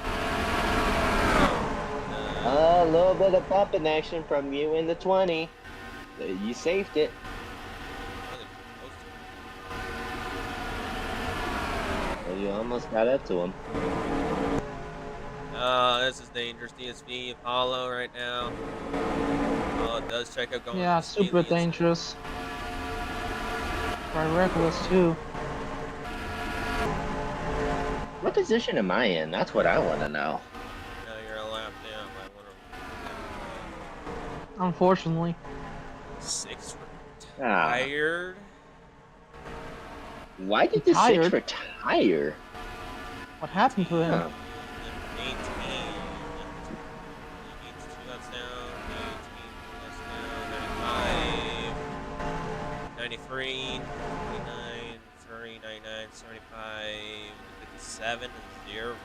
Oh, A little bit of bumping action from you in the 20. You saved it. Well, you almost got up to him. This is dangerous. DSV Apollo right now. Oh, it does check up going. Yeah, to super Aliens. dangerous. Quite reckless too. What position am I in? That's what I want to know. Now you're a lap down by Unfortunately. 6 Ah, retired. why did the 6 Retired? retire? What happened to him? Huh. 18. 2 laps down. 18 laps down. 95. 93. 29. 75, 57, 0.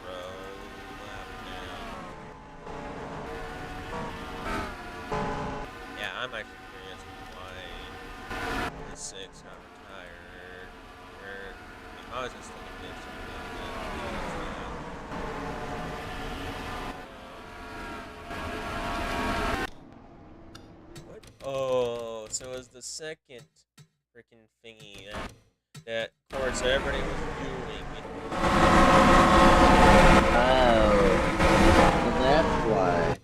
Yeah, I'm actually curious why the 6 got retired. I was just looking at this. What? Oh, so it was the second freaking thingy that of course everybody was doing. Oh, well, that's why.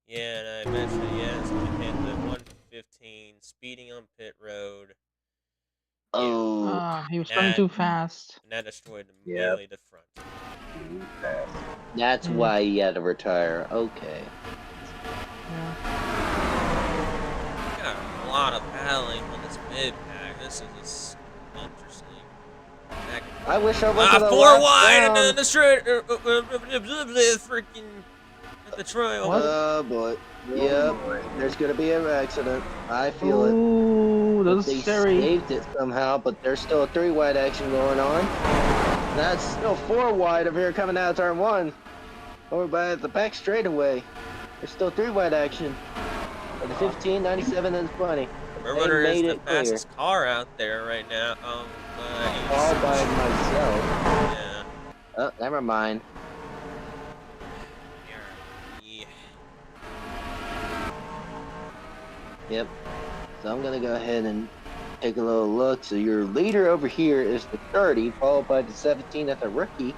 Yeah, and I mentioned, yeah, so we hit the 115 speeding on pit road. Oh, He was And running that, too fast. and that destroyed Yep. immediately the front. that's Mm. why he had to retire. Okay. Yeah. Got a lot of battling on this mid pack. This is interesting. I wish I wasn't a 4 lap wide and down. then the straight freaking at the trail. What? Oh boy. Yep. There's gonna be an accident. I feel it. Ooh, But that's they scary. saved it somehow, but there's still a 3 wide action going on. That's still 4 wide over here coming out of turn 1. Over by the back straightaway. There's still 3 wide action. For the 15, 97, and 20. Murder is made the it clear. fastest car out there right now. All by myself. Yeah. Oh, never mind. Yeah. Yep. So I'm gonna go ahead and take a little look. So your leader over here is the 30, followed by the 17 at the rookie,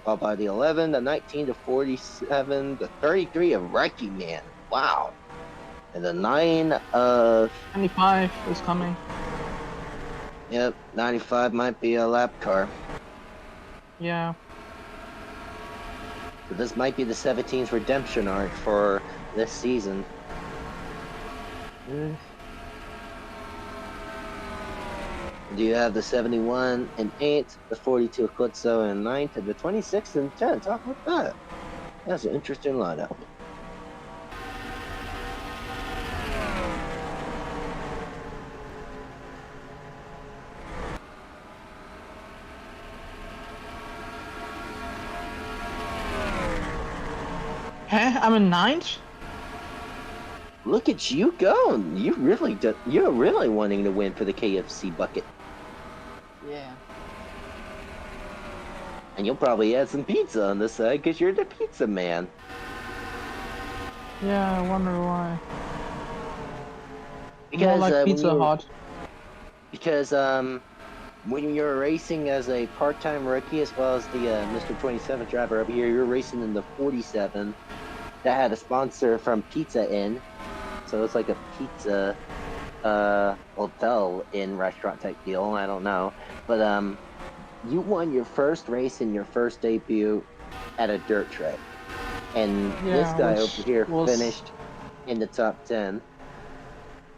followed by the 11, the 19, the 47, the 33 of Rookie Man. Wow. And the 9 of 95 is coming. yep, 95 might be a lap car. Yeah. So this might be the 17's redemption arc for this season. Do you have the 71 and 8, the 42 Eclipso and 9, and the 26 and 10? Talk about that. That's an interesting lineup. Huh? I'm in 9th? Look at you go! You're really wanting to win for the KFC bucket. Yeah. And you'll probably add some pizza on this side because you're the pizza man. Yeah, I wonder why. Because More like when Pizza you- Hut. Because when you're racing as a part-time rookie as well as the Mr. 27 driver over here, you're racing in the 47 that had a sponsor from Pizza Inn, so it's like a pizza hotel in restaurant type deal. I don't know, but you won your first race in your first debut at a dirt track, and this Yeah, guy which over here was- finished in the top 10.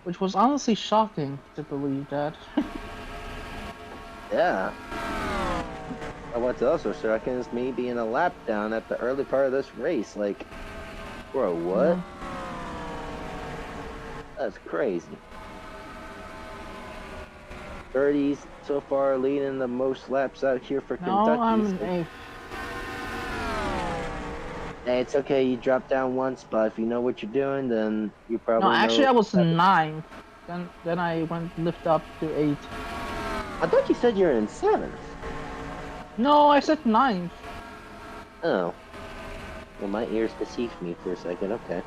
Which was honestly shocking to believe that. Yeah. And what's also shocking is me being a lap down at the early part of this race. Like, bro, what? Yeah. That's crazy. 30s so far leading the most laps out here for No, Kentucky. I'm in so- 8th. Hey, it's okay. You dropped down one spot. If you know what you're doing, then you probably No, actually know. I was in 9th. Then I went lift up to 8th. I thought you said you were in 7th. No, I said 9th. Oh. Well, my ears deceived me for a second. Okay.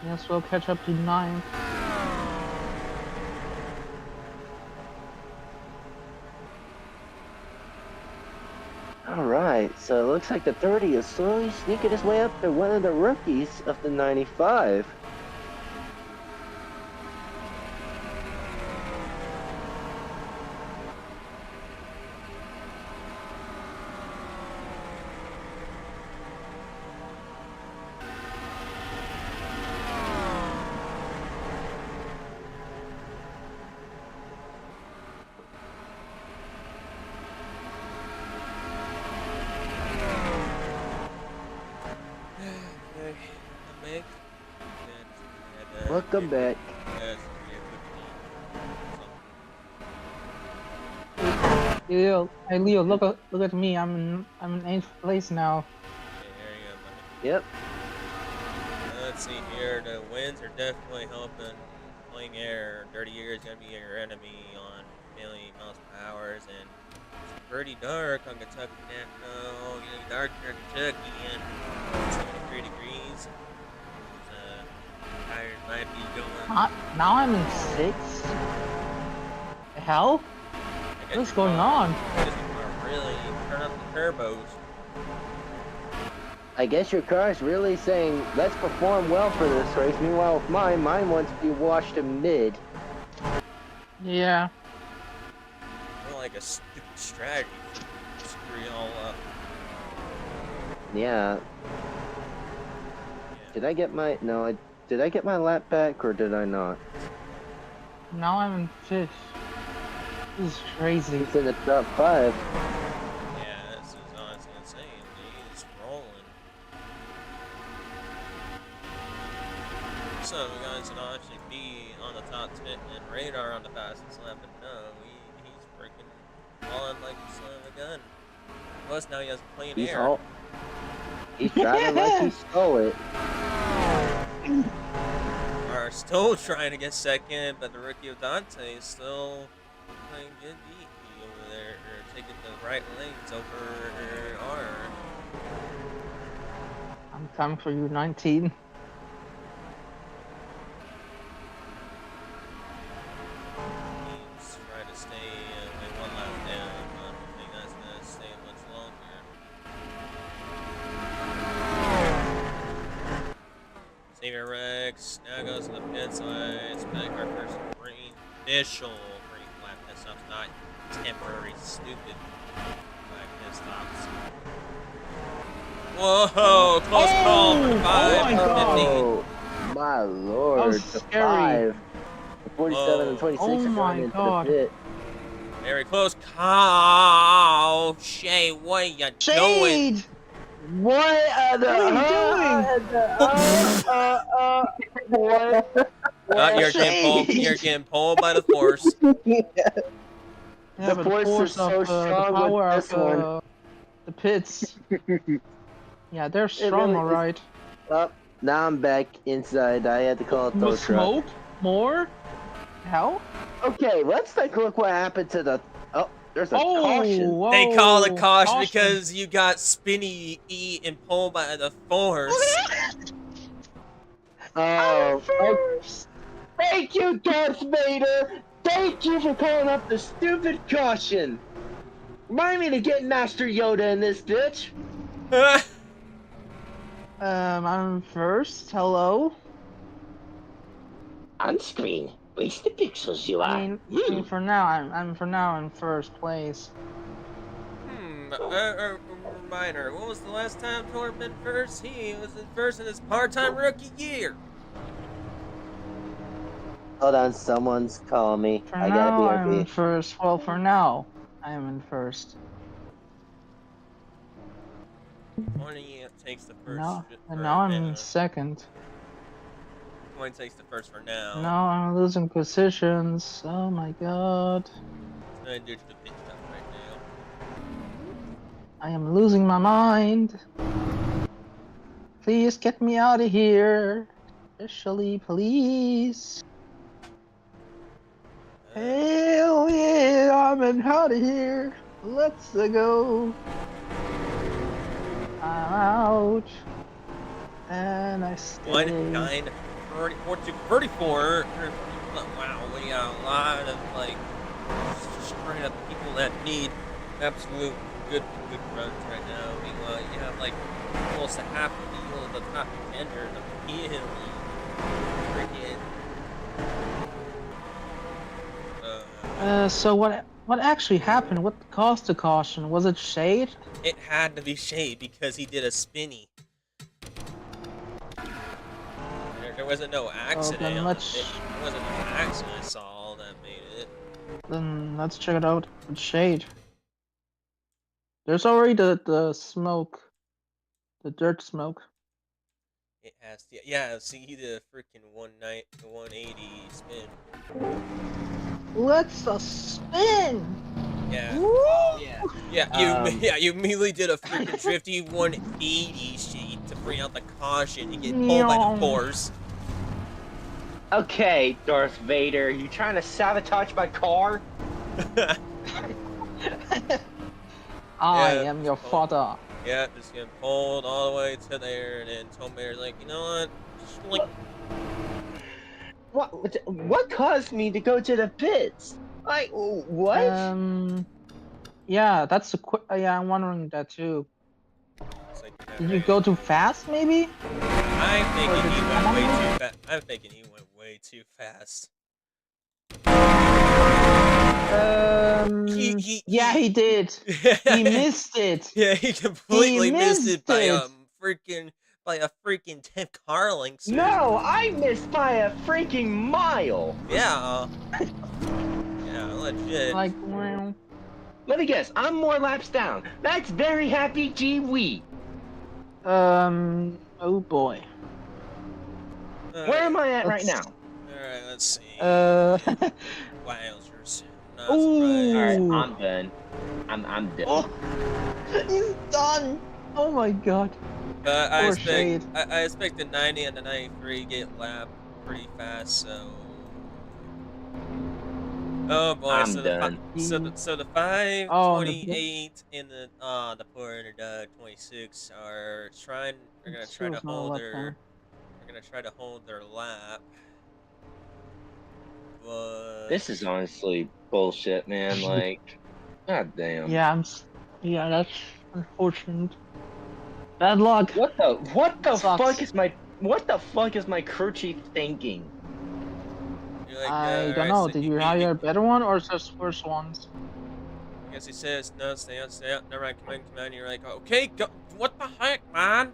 Yes, we'll catch up to 9th. All right, so it looks like the 30 is slowly sneaking his way up to one of the rookies of the 95. Okay, the Meg. Then Welcome back. Yeah, it's gonna be a quick one. So, Hey Leo, look at me. I'm in 8th place now. okay, here you go, buddy. Yep. Let's see here. The winds are definitely helping. Playing air. Dirty air is gonna be your enemy on 1,000,000 miles per hour, and it's pretty dark on Kentucky now. Getting dark here in Kentucky, and 73 degrees. Tires might be going. Now I'm in 6th. The hell? I guess What's your going car- on? I guess your car really turn up the turbos. I guess your car's really saying, let's perform well for this race. Meanwhile, with mine wants to be washed to mid. Yeah. More like a stupid strategy to screw you all up. Yeah. Yeah. Did I get my... No, did I get my lap back or did I not? Now I'm in 5th. This is crazy. He's in the top 5. Yeah, this is honestly insane. He's rolling. So, guys, it'll actually be on the top 10 and radar on the fastest lap, but no, he's freaking falling like a son of a gun. Plus, now he has plain air. He's driving like he stole it. Are still trying to get second, but the rookie of Dante is still playing good D over there, or taking the right lanes over R. I'm coming for you, 19. He's trying to stay like one lap down. I don't think that's gonna stay much longer. Xavier Rex now goes to the pit side. It's back our first initial green flag pit stops, not temporary stupid flag pit stops. Whoa, close call for the 5 my and God. 15. Oh, my lord. That was The scary. 5. The 47 and 26 Oh are my going into God. the pit. Very close call. Shay, what are you doing? Shade! What are the... What are you doing? Not you're Shade. getting pulled by the force. Yeah, The but force is so the strong power with this one. of the pits. Yeah, they're strong, really is. alright. Oh, now I'm back inside. I had to call a tow With truck. smoke? More? Hell? Okay, let's take a look what happened to the... Oh, there's a Oh, caution. whoa. They call it caution because you got spinny E and pulled by the force. Oh, First. thank you, Darth Vader! Thank you for calling up the stupid caution! Remind me to get Master Yoda in this bitch! I'm first. Hello. On screen, waste the pixels you I mean, for now, I'm in first place. Reminder, when was the last time Thor been first? He was in first in his part-time rookie year. Hold on, someone's calling me. For I now, gotta I'm in BRB. first. Well, for now, I am in first. 20 takes the first. Now, for and now I'm now. in second. 20 takes the first for now. Now I'm losing positions. Oh my god. It's gonna do to the pit stop right now. I am losing my mind. Please get me out of here. Especially, please. Hell yeah, I'm out of here. Let's go. I'm out. And I stay. 1, 9, 30, 42, 34. Wow, we got a lot of like straight up people that need absolute good runs right now. Meanwhile, you have like almost a half the field of the top contenders appealing. Freaking. So what actually happened? What caused the caution? Was it shade? It had to be Shade because he did a spinny. There wasn't no accident. then There let's- wasn't no accident I saw that made it. Then let's check it out with shade. There's already the smoke. The dirt smoke. It has to. Yeah, see the freaking 180 spin. Let's a spin. Yeah. Woo! Yeah, you immediately did a freaking drifty 180 sheet to bring out the caution and get pulled by the Meow. force. Okay, Darth Vader, you trying to sabotage my car? I Yeah, am your oh. father. Yeah, just getting pulled all the way to there, and then Tom Vader's like, you know what? Just like, What caused me to go to the pits? Like, what? Yeah, that's a quick. Yeah, I'm wondering that too. it's like you're not Did you ready go to too go. fast, maybe? I'm thinking did he you went come way on too with fast. I'm thinking he went way too fast. Yeah, he did. He missed it. Yeah, he completely missed it by it. a freaking 10 car lengths. No, I missed by a freaking mile. Yeah. Yeah, legit. Like, well, Let me guess, I'm more laps down. That's very happy gee-wee. oh boy. Where am I at right Let's- now? Alright, let's see. Wowzers. Not Ooh. surprised. All right, I'm done. I'm done. Oh, he's done. Oh my god. But I Poor expect Shade. I expect the 90 and the 93 get lapped pretty fast, so oh boy, I'm so done. the 528 Oh, and the 426 are gonna try Still to not hold left their hand. they're gonna try to hold their lap. But This is honestly bullshit, man. Like, god damn. Yeah, yeah, that's unfortunate. Bad luck. What the Sucks. fuck is my crew chief thinking? you're like, I don't alright, know. so Did you hire a better one or just worse ones? I guess he says, no, stay out, never mind, come in, you're like, okay, go, what the heck, man?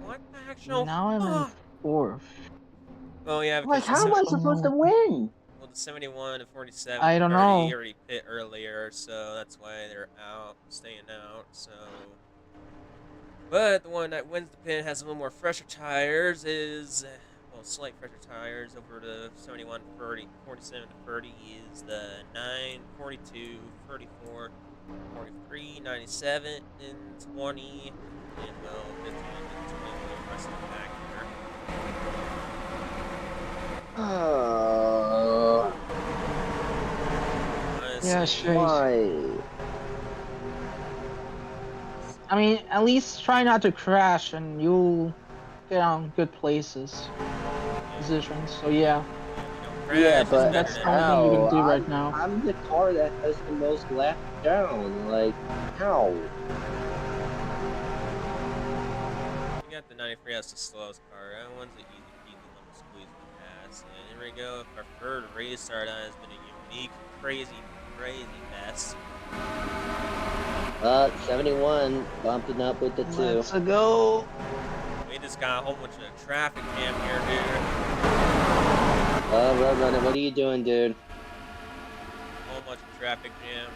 What the actual Now I'm in fuck? fourth. Oh yeah, Like, because how am I supposed to win? well, the 71 and 47 I don't know. already pit earlier, so that's why they're staying out, so. But the one that wins the pit has a little more fresher tires well, slight fresher tires over the 71, 47 to 30 is the 9, 42, 34, 43, 97, and 20, and well, 15 and 20 the rest of the back here. Yeah, sure. Why? I mean, at least try not to crash and you'll get on good positions. So yeah. Yeah, but That's the only thing you can do right now. I'm the car that has the most lap down. Like, how? You got the 93 has the slowest car. That one's the easy lemon squeeze to pass. And here we go. Our third race start has been a unique, crazy mess. 71 bumping up with the 2. Let's go. We just got a whole bunch of traffic jam here, dude. Roadrunner, what are you doing, dude? A whole bunch of traffic jam.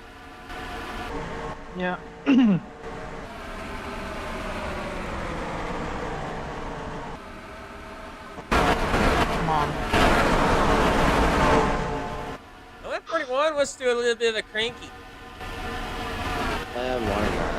Yeah. Come on. Oh, that 41 was still a little bit of a cranky. Why not?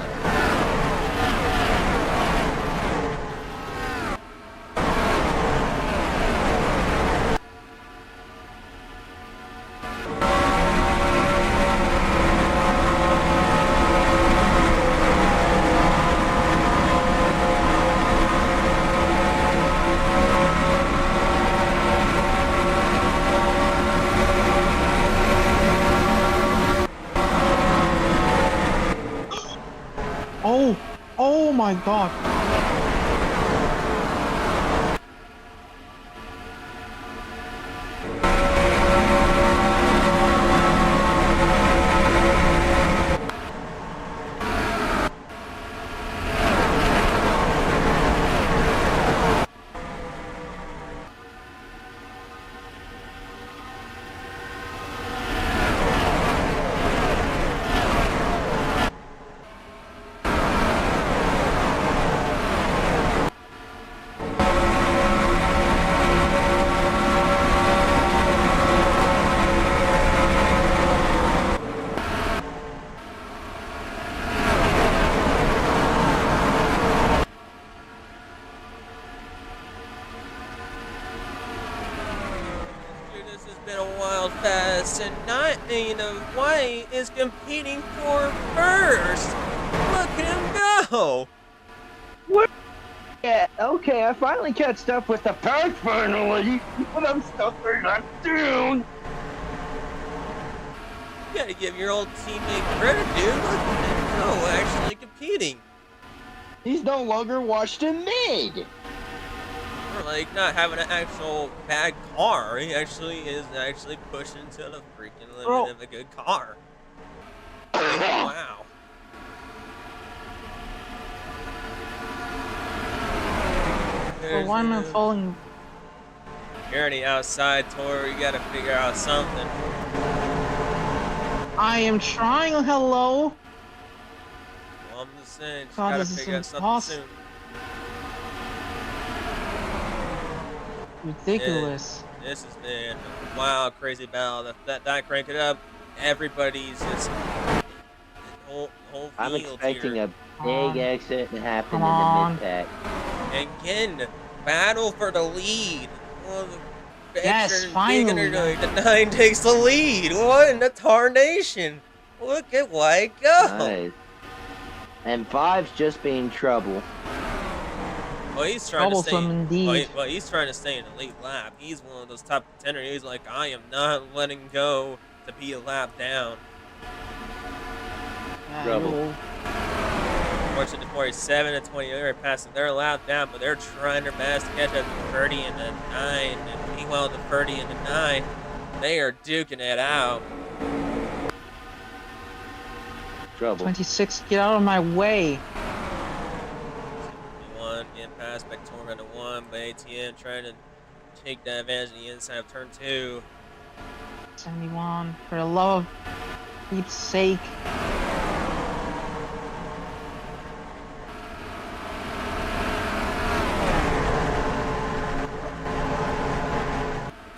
Oh my god. person not in a white is competing for first. Look at him go. Yeah, okay, I finally catched up with the pack finally, but I'm still 3 laps down. You gotta give your old teammate credit, dude. Look at him go, actually competing. He's no longer washed and made. Or like not having an actual bad car. He actually is pushing to the freaking limit Bro. of a good car. Like, wow. Well, why am I falling? You're already outside, Tor. You gotta figure out something. I am trying. Hello. Well, I'm just saying, you God, gotta this is figure out something impossible. soon. Ridiculous. This has been a wild, crazy battle. That crank it up. Everybody's just whole I'm field expecting here. a big accident to happen Come in on. the mid-pack. Again, battle for the lead. Well, the Yes, veteran finally. big underdog. The 9 takes the lead. What in the tarnation? Look at White go. Nice. And 5's just being trouble. Well, he's trying to stay. Troublesome indeed. Well, he's trying to stay in the late lap. He's one of those top contenders. He's like, I am not letting go to be a lap down. Yeah, Trouble. you'll- Fortunately, 47 and 20 are passing their lap down, but they're trying their best to catch up to 30 and the 9. And meanwhile, the 30 and the 9, they are duking it out. Trouble. 26, get out of my way. 1 getting passed by Torment at 1, but ATM trying to take that advantage of the inside of turn 2. 71, for the love of Pete's sake.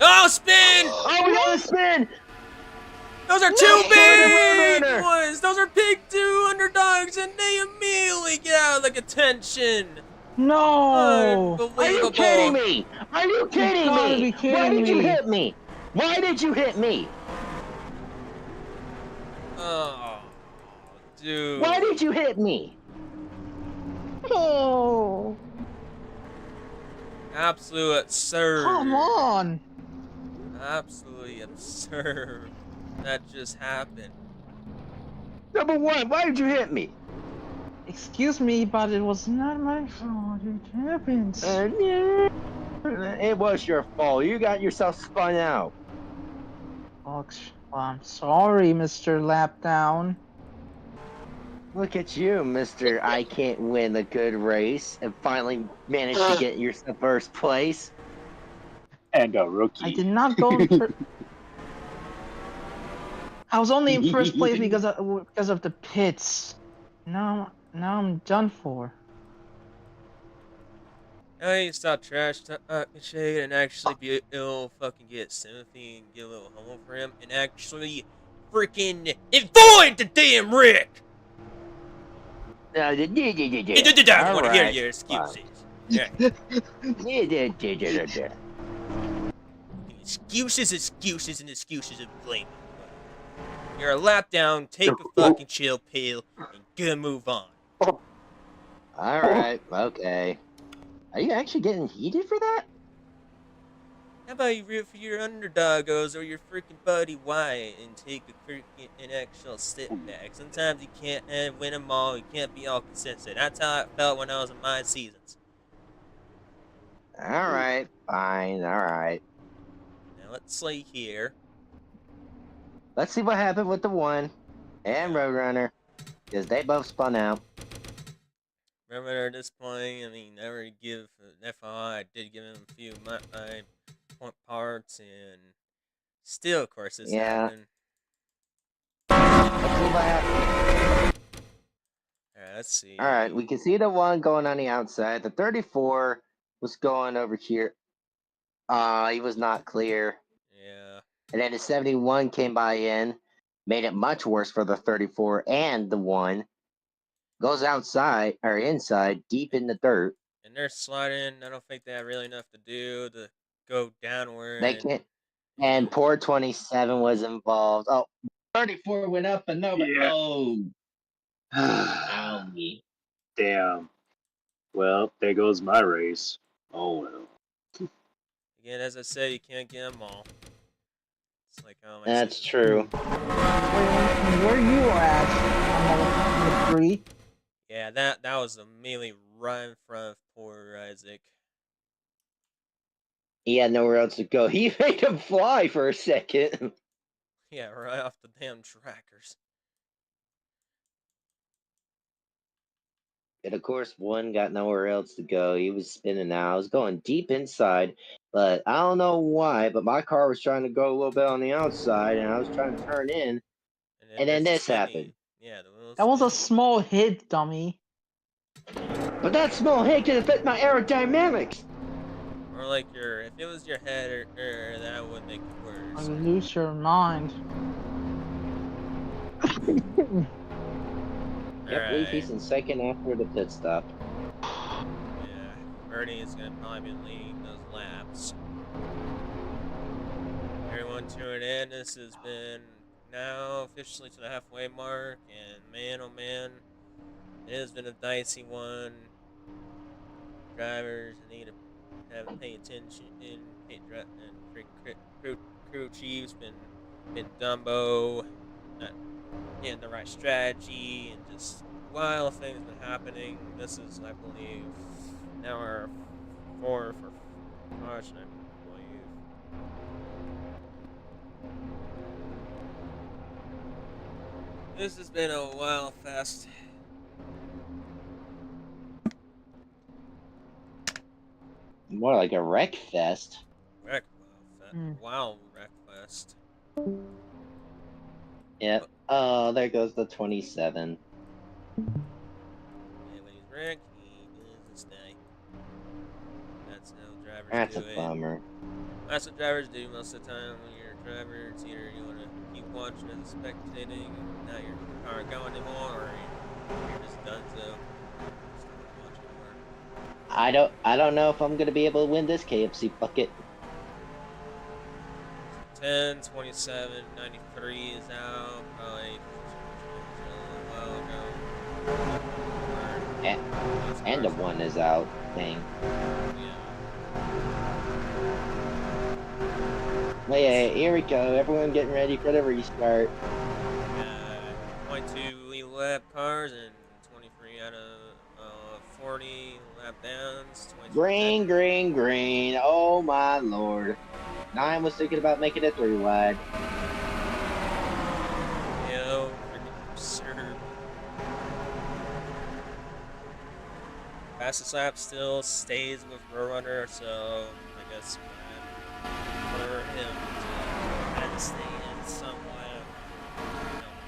Oh, spin! Oh, we got a spin! Those are two No, big runner. ones! Those are big 2 underdogs, and they immediately get out of the contention! No! Are you kidding me? Are you kidding gotta me? be kidding Why did you me. hit me? Why did you hit me? Oh, dude. Why did you hit me? Oh, Absolute absurd. come on! Absolutely absurd. That just happened. Number 1, why did you hit me? Excuse me, but it was not my fault. It happens. It was your fault. You got yourself spun out. Folks, well, I'm sorry, Mr. Lapdown. Look at you, Mr. I can't win a good race and finally managed to get yourself first place. And a rookie. I did not go in first. I was only in first place because of the pits. Now I'm done for. Now you stop trash shade and actually be ill, fucking get sympathy and get a little homo for him, and actually freaking avoid the damn Rick. I don't want to hear your excuses. Yeah. Excuses, and excuses of blaming. You're a lap down, take a fucking chill pill, and go move on. Alright, okay. Are you actually getting heated for that? How about you root for your underdoggos or your freaking buddy Wyatt and take a freaking an actual step back? Sometimes you can't win them all. You can't be all consistent. That's how it felt when I was in my seasons. Alright, fine, alright. Now let's see here. Let's see what happened with the 1 and Roadrunner. Because they both spun out. Remember at this point, I mean, never give an FYI. I did give him a few my point parts, and still, of course, this happened. Let's see what happened. Alright, let's see. Alright, we can see the 1 going on the outside. The 34 was going over here. He was not clear. Yeah. And then the 71 came by in. Made it much worse for the 34 and the 1. Goes outside, or inside, deep in the dirt. And they're sliding. I don't think they have really enough to do to go downward. They can't. And poor 27 was involved. Oh, 34 went up, but no, but Yeah. oh. Owie. Damn. Well, there goes my race. Oh well. Again, as I said, you can't get them all. It's like how my That's season's true. Wait, where you at on the 3? Yeah, that was immediately right in front of poor Isaac. He had nowhere else to go. He made him fly for a second. Yeah, right off the damn trackers. And of course, one got nowhere else to go. He was spinning out. I was going deep inside, but I don't know why. But my car was trying to go a little bit on the outside, and I was trying to turn in, and then the this spinny, happened. Yeah, the little That was a spinny. small hit, dummy. But that small hit could affect my aerodynamics. Or like if it was your head, that would make it worse. I lose your mind. Can't believe he's in second after the pit stop. Yeah, Bernie is gonna probably be leading those laps. Everyone tuning in. This has been now officially to the halfway mark, and man, oh man, it has been a dicey one. Drivers need to pay attention, and crew chiefs been Dumbo, not getting the right strategy, and just wild things been happening. This is, I believe, now our 4 for caution, I believe. This has been a wild fest. More like a wreck fest. Wild wreck fest. Yep. Oh, there goes the 27. And when he's wrecked, he doesn't stay. That's how drivers That's do a it. bummer. That's what drivers do most of the time when you're a driver. It's either you want to keep watching and spectating, not your car going anymore, or you're just done so. Just don't want to watch anymore. I don't know if I'm gonna be able to win this KFC bucket. 10, 27, 93 is out. Probably a while ago. And the 1 is out. Dang. Well, yeah, here we go. Everyone getting ready for the restart. 22 lap cars and 23 out of 40 lap downs. Green, green, green. Oh my lord. 9 was thinking about making it 3 wide. Yo, freaking absurd. Fastest lap still stays with Roadrunner, so I guess for him to kind of stay in somewhat,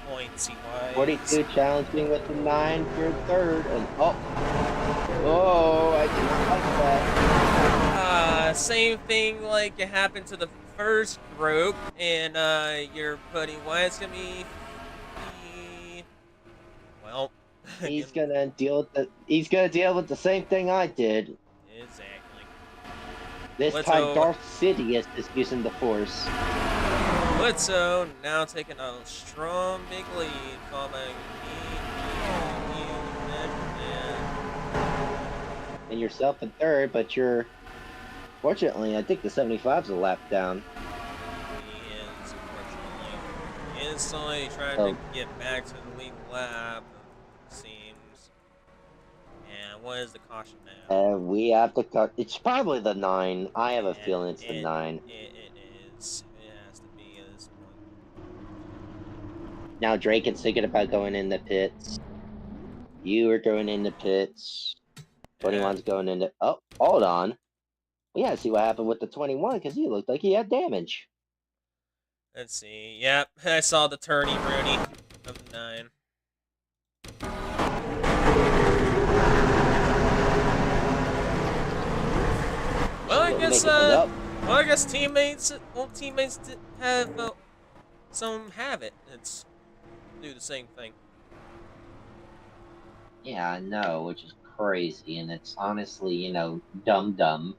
pointsy wise. 42 challenging with the 9 for 3rd. And oh, I did not like that. Same thing like it happened to the first group, and you're putting why it's gonna be well. He's gonna deal with the same thing I did. Exactly. This time Darth Sidious is using the Force. Blitzo now taking a strong big lead, following and yourself in 3rd, but you're fortunately, I think the 75's a lap down. He is, unfortunately. He is slowly trying to get back to the lead lap, it seems. And what is the caution now? We have to cut. It's probably the 9. I have a feeling it's the 9. It is. It has to be at this point. Now Drake is thinking about going in the pits. You are going in the pits. 21's going into. Oh, hold on. We gotta see what happened with the 21 because he looked like he had damage. Let's see. Yep, I saw the turny Rooney of the 9. Well, I guess old teammates have some have it. It's do the same thing. Yeah, I know, which is crazy, and it's honestly, dumb.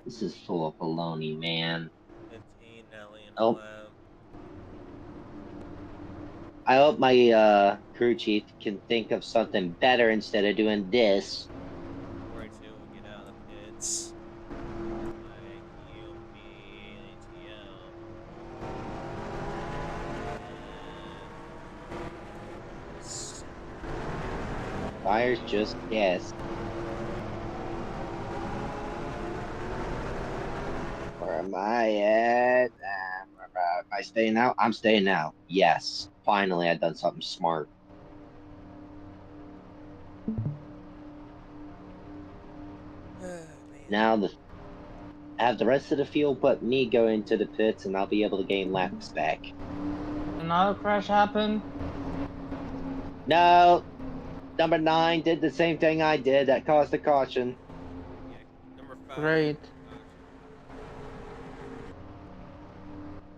This is full of baloney, man. 15 Nelly and Oh. lab. I hope my crew chief can think of something better instead of doing this. 42 will get out of the pits. Like EOP, ATL. Fire's just gas. Where am I at? Am I staying out? I'm staying out. Yes. Finally, I've done something smart. Now have the rest of the field but me go into the pits and I'll be able to gain laps back. Another crash happened. No. Number 9 did the same thing I did. That caused a caution. Yeah, number 5. Great.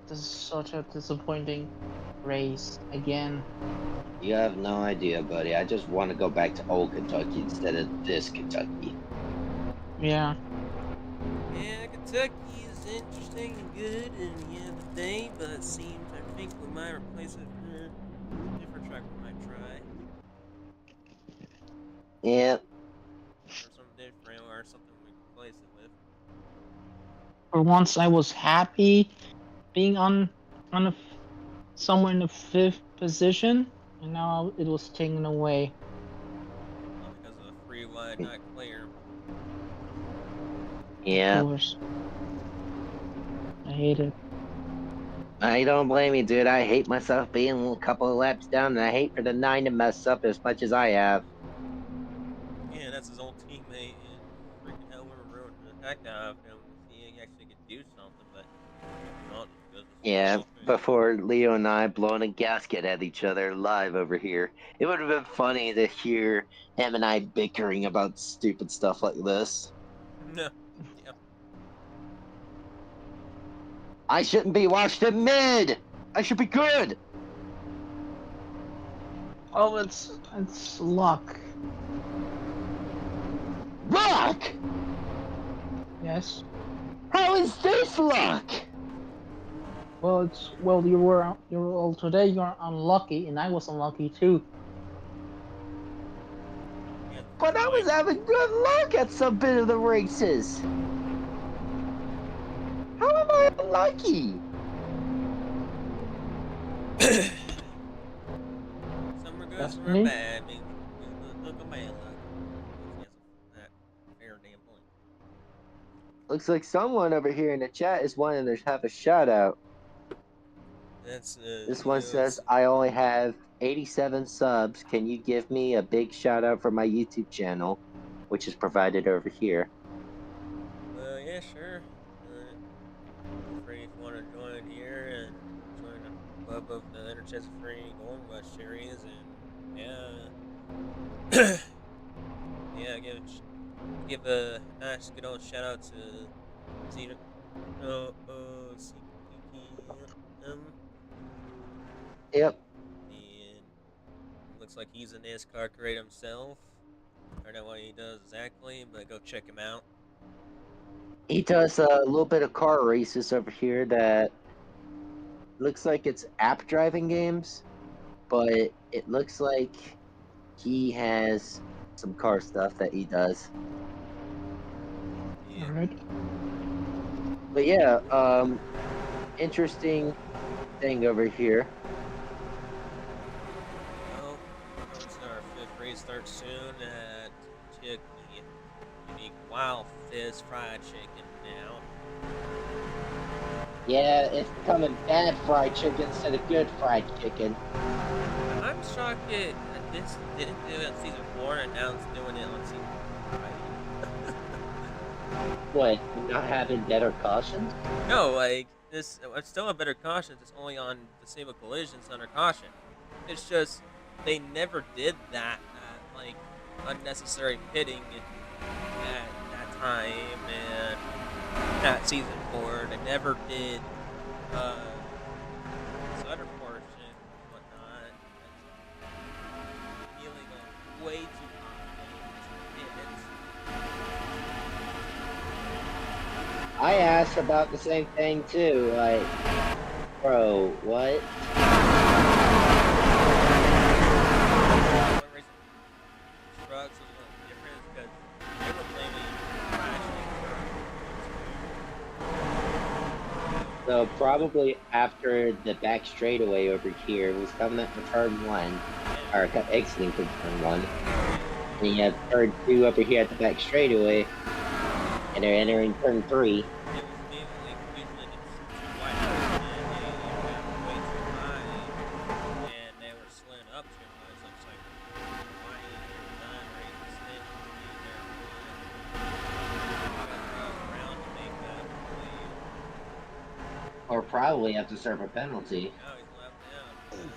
This is such a disappointing race again. You have no idea, buddy. I just want to go back to old Kentucky instead of this Kentucky. Yeah. Yeah, Kentucky is interesting and good and the end of the day, but it seems I think we might replace it for a different track we might try. Yeah. Or something different or something we replace it with. For once, I was happy being on somewhere in the 5th position, and now it was taken away. All because of the free wide not clear. Yeah. Of course. I hate it. I don't blame you, dude. I hate myself being a couple of laps down, and I hate for the 9 to mess up as much as I have. Yeah, that's his old teammate, and freaking hell, we're ruining the heck out of him. He actually could do something, but not just because it's Yeah, okay. before Leo and I blowing a gasket at each other live over here. It would have been funny to hear him and I bickering about stupid stuff like this. No. Yeah. I shouldn't be washed at mid! I should be good! Oh, it's luck. Luck! Yes. How is this luck? Well, today you're unlucky, and I was unlucky too. Yeah, But I was having good luck at some bit of the races. How am I unlucky? some are good, That's some are me. bad. I mean, look at man luck. Yes, that fair damn point. Looks like someone over here in the chat is wanting to have a shout out. That's This one says, I only have 87 subs. Can you give me a big shout out for my YouTube channel, which is provided over here? Yeah, sure. Feel free if you want to join here and join the club of the Interchester Free Golden Rush series, and yeah, yeah, give a nice good old shout out to Zeno, CPM, Yep. and looks like he's a NASCAR creator himself. I don't know what he does exactly, but go check him out. He does a little bit of car races over here that looks like it's app driving games, but it looks like he has some car stuff that he does. Yeah. All right. But yeah, interesting thing over here. Well, it's our 5th race starts soon at Kentucky. Unique Wild Fizz Fried Chicken now. Yeah, it's becoming bad fried chicken instead of good fried chicken. I'm shocked that this didn't do it on season 4 and now it's doing it on season 5. What, not having better cautions? No, like, this, it's still a better caution. It's only on disabled collisions under caution. It's just, they never did that, like, unnecessary pitting at that time and at season 4. They never did, this other portion and whatnot. It's feeling way too high. I asked about the same thing too. Like, bro, what? One reason trucks was one of the difference because they were mainly crashing So probably after the back straightaway over here was coming up to turn 1, or exiting from turn 1, and you have turn 2 over here at the back straightaway, and they're entering turn 3. It was immediately usually the two white and they either got way too high and they were slowing up too much. So it's like, why are you done or even extending speed there? Around to make that, I believe. Or probably have to serve a penalty. Now he's left down. See,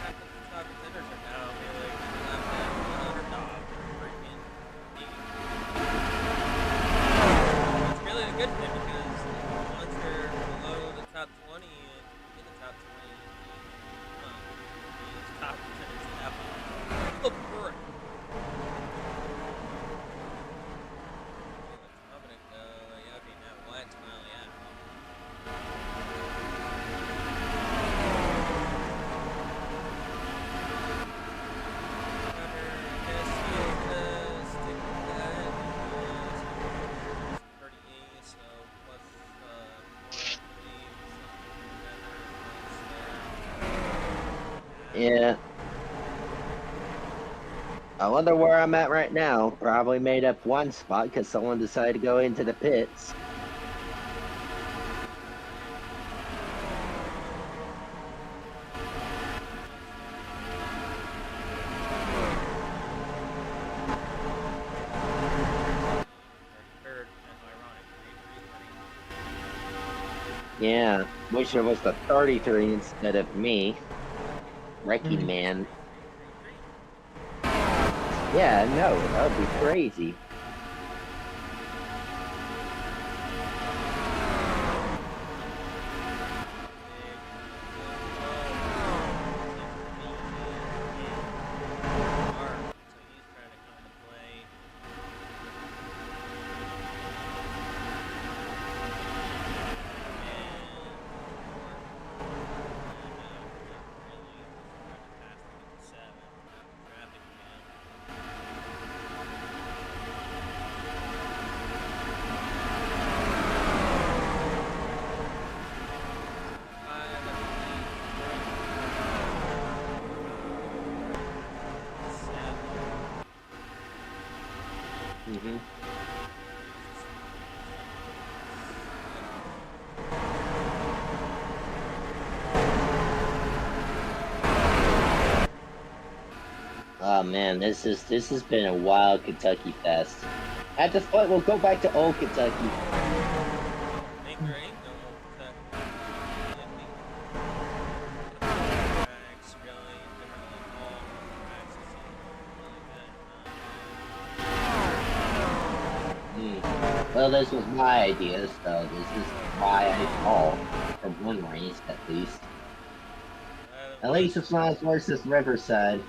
half of the top contenders are down. They're like, he's left down. The underdog. Freaking it's really a good thing because once you're below the top 20 and in the top 20, these top contenders have a break. Dominic, yeah, okay, now White's finally out. Yeah. I wonder where I'm at right now. Probably made up one spot because someone decided to go into the pits. Yeah, wish it was the 33 instead of me. Wrecking man. Yeah, no, that would be crazy. Mm-hmm. Oh man, this has been a wild Kentucky fest. At this point, we'll go back to old Kentucky. Well, this was my idea, so this is why I call for one race at least. At least it's not as worse as Riverside.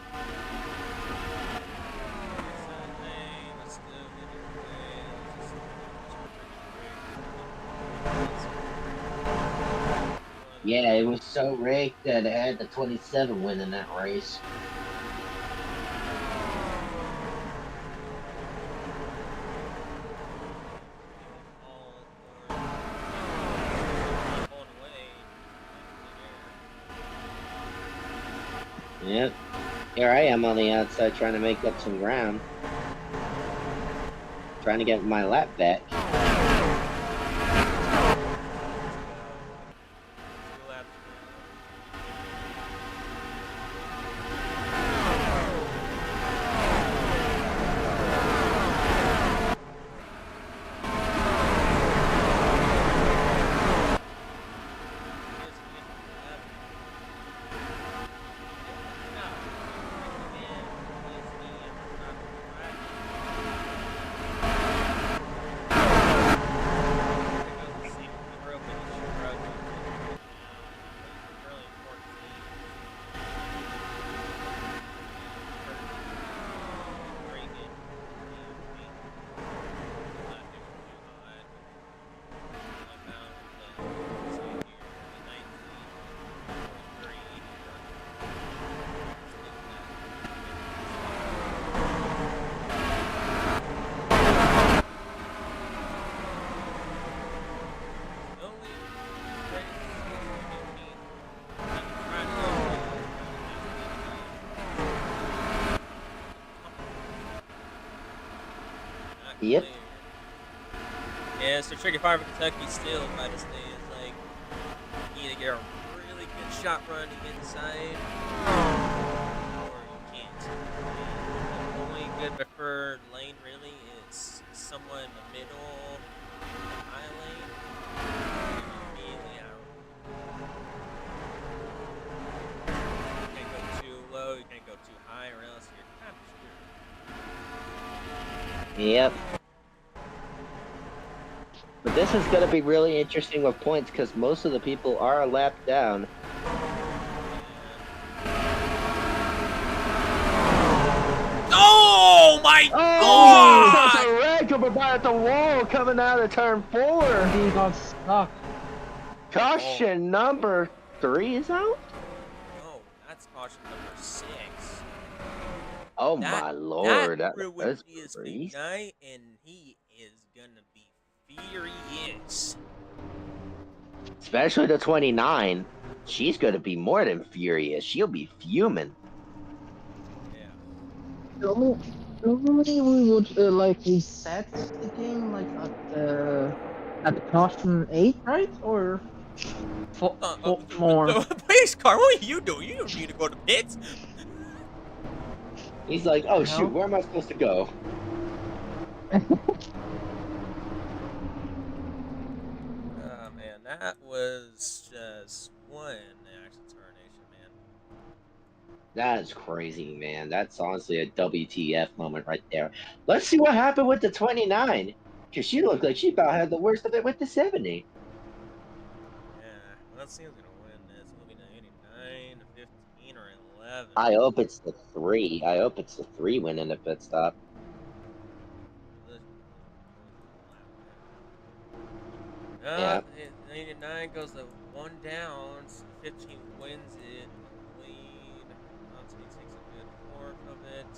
Yeah, it was so rigged that it had the 27 winning that race. Yep. Here I am on the outside trying to make up some ground. Trying to get my lap back. Yep. Yeah, so Tricky Fire for Kentucky still, by this day, is like, you either get a really good shot run inside, or you can't. The only good preferred lane, really, is somewhat in the middle, high lane, immediately out. You can't go too low, you can't go too high, or else you're kind of screwed. Yep. But this is going to be really interesting with points because most of the people are a lap down. Oh my Oh, god! such a wreck of about the wall coming out of turn 4. He got stuck. Caution number 3 is out? No, that's caution number 6. Oh That, my lord, that ruined that's DSP crazy. night, and he is gonna be furious. Especially the 29. She's going to be more than furious. She'll be fuming. Yeah. Normally we would like reset the game like at caution 8, right? Or more. Pace car, what are you doing? You don't need to go to pits. He's like, oh The shoot, hell? where am I supposed to go? Oh man, that was just one actual termination, man. That's crazy, man. That's honestly a WTF moment right there. Let's see what happened with the 29. Because she looked like she about had the worst of it with the 70. Yeah, well, let's see who's gonna win this. It'll be 89, 15, or 11. I hope it's the 3. I hope it's the 3 winning the pit stop. Yeah. 89 goes to 1 down, so 15 wins it. Lead. Anthony takes a good fourth of it.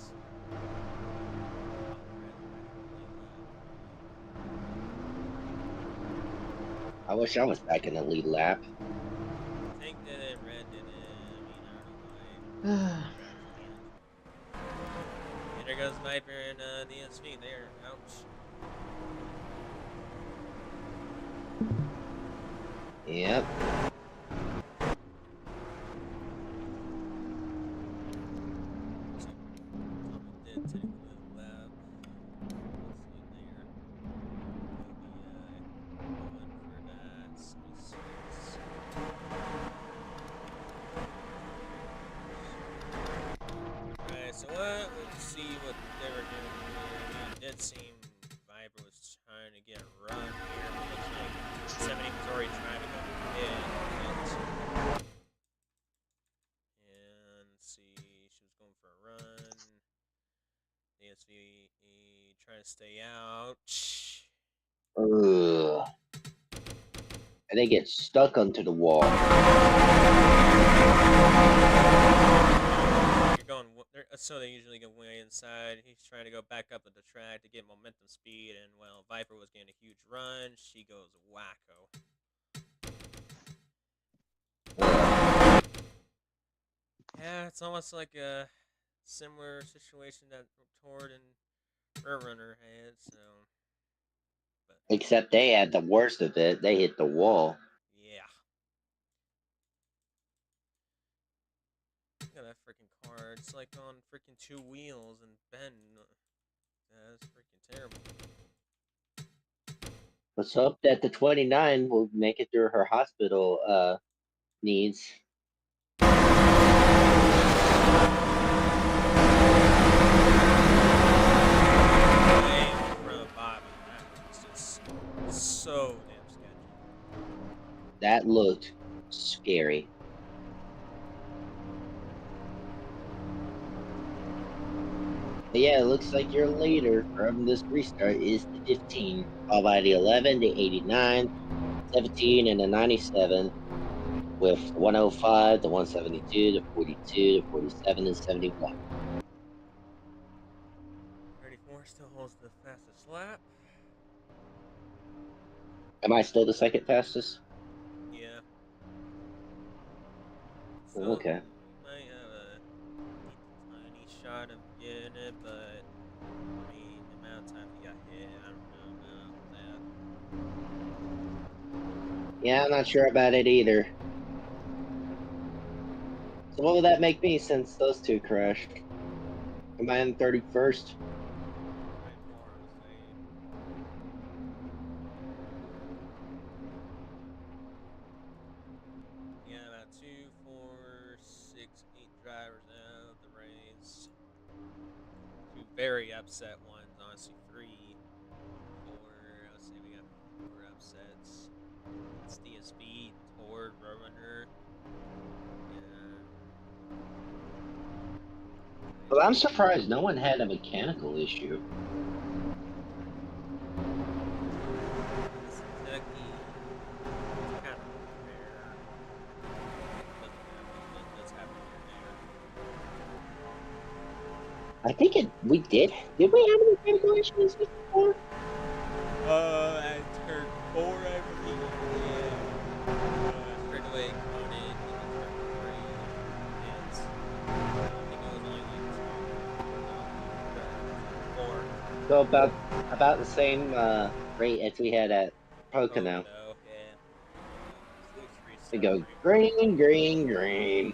I wish I was back in the lead lap. Tank did it, Red did it. I mean, I don't know why. And there goes Viper and DSV there. Ouch. Yep. Did take a little lap. Let's see there. Going for that 76. Alright, so let's see what they were doing here. It did seem Viper was trying to get a run here, but looks like 70 was already trying to go in. And let's see, she was going for a run. ASV trying to stay out. Ugh. And they get stuck onto the wall. So they usually go way inside. He's trying to go back up at the track to get momentum speed, and well, Viper was getting a huge run. She goes wacko. Yeah, it's almost like a similar situation that Tord and Runner had. So, Except they had the worst of it. They hit the wall. yeah. Look at that freaking car. It's like on freaking 2 wheels and Ben. That's freaking terrible. Let's hope that the 29 will make it through her hospital needs. So damn sketchy. That looked scary. But yeah, it looks like your leader from this restart is the 15, followed by the 11, the 89, 17, and the 97, with the 105, the 172, the 42, the 47, and 71. 34 still holds the fastest lap. Am I still the second fastest? Yeah. Oh, So okay. you might have a tiny shot of getting it, but I mean, the amount of time he got hit Yeah, I'm not sure about it either. So what would that make me since those two crashed? Am I in 31st? Yeah, about 2, 4, 6, 8 drivers out of the race. 2 very upset ones, honestly. 3, 4. Let's see, we got 4 upsets. It's DSB, Tord, Roadrunner. Yeah. Well, I'm surprised no one had a mechanical issue. Kentucky. It's kind of rare. Doesn't happen, but it does happen here and I think we did. Did we have any mechanical issues before? there. At turn 4, I believe. Yeah. Straightaway component, and then turn 3. It's, I think it was only like 2. 4. So about the same rate as we had at Pocono. Yeah. Loose We reset. go green, green, green.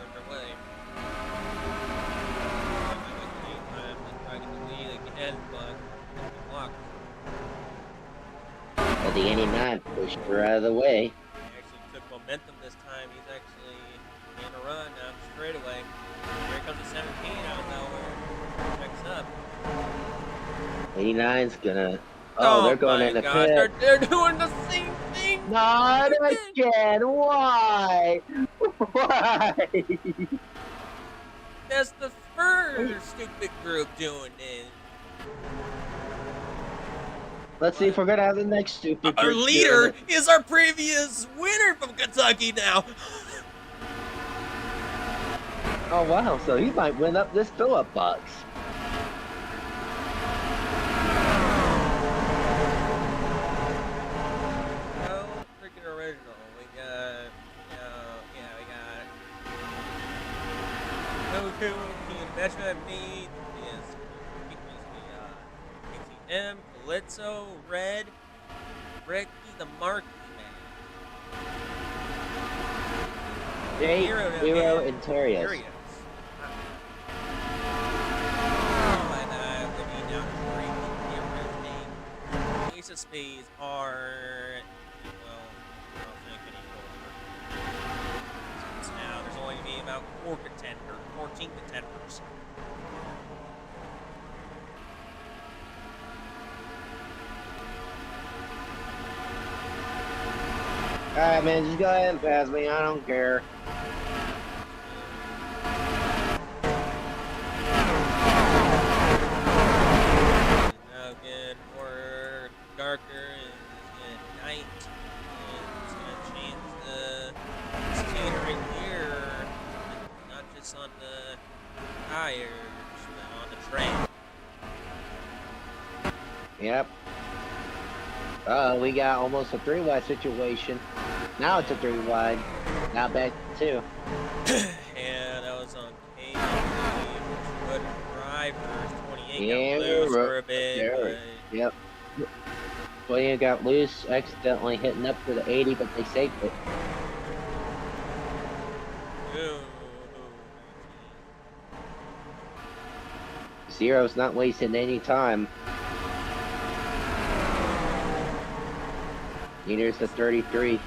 Underway. But the 89 pushed her out of the way. He actually took momentum this time. He's actually in a run now, straight away. Here comes the 17 out of nowhere. Checks up. 89's gonna. Oh, they're going in the pit. They're doing the same thing. Not again. Why? Why? That's the first stupid group doing it. Let's see if we're gonna have the next stupid. Our group leader doing is our previous winner from Kentucky now. Oh wow! So he might win up this fill-up box. No, freaking original. We got, we got Goku, King Metroid Me, ATM, Calypso, Red, Ricky the Marky Man. Jake, Hero and Terios. Oh my god, we'll be down to 3. Ace of Spades are, well, I don't think any closer. So now there's only going to be about 14 contenders. Alright, man, just go ahead and pass me. I don't care. Now again, more darker and night. And it's going to change the scenery here. Not just on the tires, but on the train. Yep. We got almost a 3-wide situation. Now it's a 3-wide. Now back to 2. Yeah, that was on K, which would drivers 28 Yeah, got loose for a bit. there. Yep. 20 got loose, accidentally hitting up to the 80, but they saved it. Zero's not wasting any time. Leader's the 33.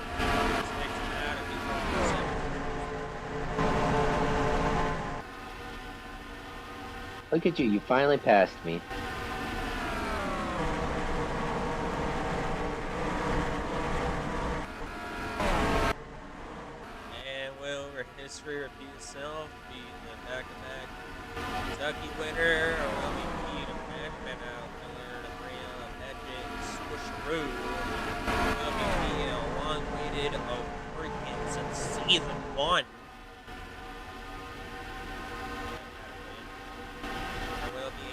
Look at you, you finally passed me. And will history repeat itself? Be the back-to-back Kentucky winner, or will we beat a Madman out, Miller, the Brio, Magic, Swoosh-Roo? Will we be long-waited of freaking since season 1?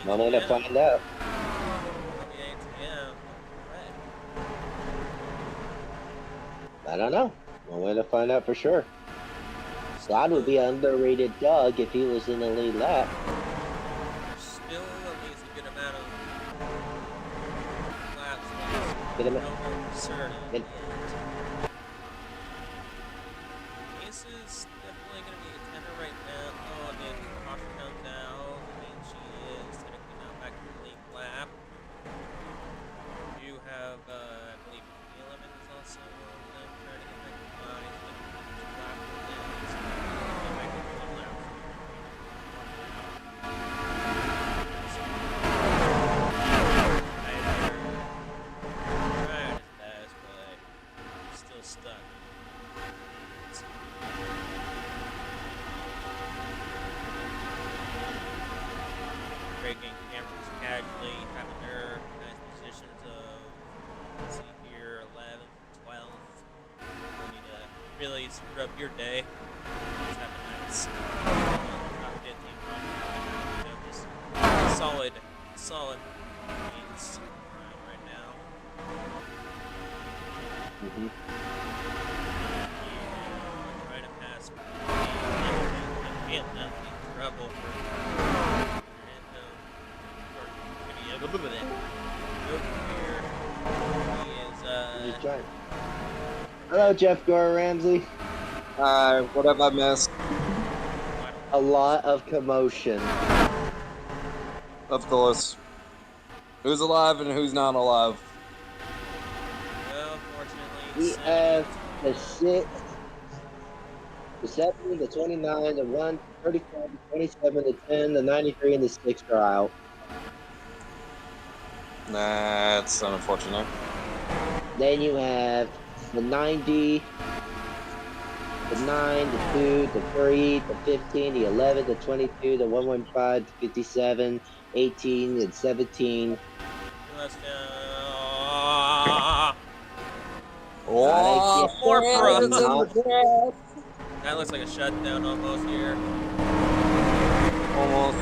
I'm gonna find out. I don't know. One way to find out for sure. Slide would be an underrated dog if he was in the lead lap. Still at least a good amount of laps Get him. Don't know for certain Get- yet. Ace is definitely going to be a contender right now. Oh, and then caution comes out. I mean, she is technically now back to the lead lap. You have, I believe, P11 is also one of them trying to get back to 5. He's going to be two laps with them. He's going to get back to 1 lap. Trying his best, but he's still stuck. Breaking cameras casually, having their nice positions of, let's see here, 11th, 12th. You need to really screw up your day. Just have a nice top 15 run. You know, just solid means right now. Mhm. Trying to pass me. Damn, now in trouble for. A little bit of that. He is, Just trying. Hello, Jeff Gore Ramsey. Hi, what have I missed? A lot of commotion. Of course. Who's alive and who's not alive? well, fortunately, We have the 6, the 70, the 29, the 1, 35, the 27, the 10, the 93, and the 6 are out. That's unfortunate. Then you have the 90, the 9, the 2, the 3, the 15, the 11, the 22, the 115, the 57, 18, and 17. Let's go. Oh, More shit, it's in pro. the grass. That looks like a shutdown almost here. Almost.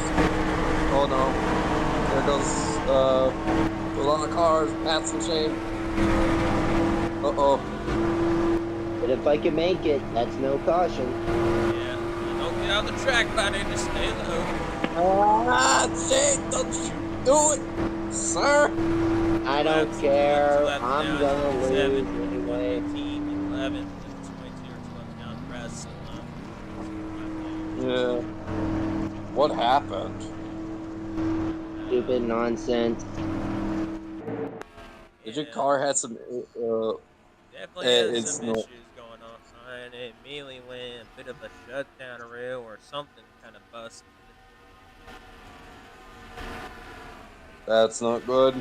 Oh no. There goes a lot of cars, passing shame. Uh-oh. But if I can make it, that's no caution. Yeah. Don't get out the track, buddy. Just stay low. Ah, shit, don't you do it, sir. I don't Laps, care. laps I'm down, gonna lose 7, anyway. 115, 11, 22 or 12 down the rest. Yeah. What happened? Stupid nonsense. Did your car have some Definitely has it's some not. issues going on. And it immediately went a bit of a shutdown rail or something kind of busted. That's not good.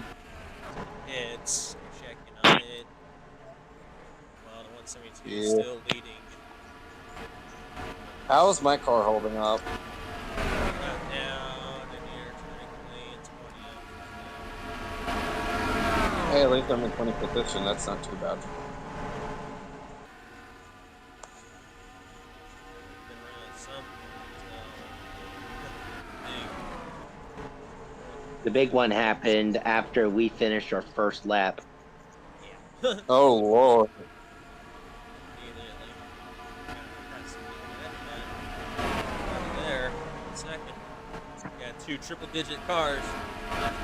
It's checking on it. Well, the 172 is Yeah. still leading. How is my car holding up? Got down and you're technically in 20th. Hey, at least I'm in 20th position. That's not too bad. Been around something. The big one happened after we finished our first lap. Yeah. Oh, Lord. Immediately. There. Second. Got 2 triple-digit cars. Second.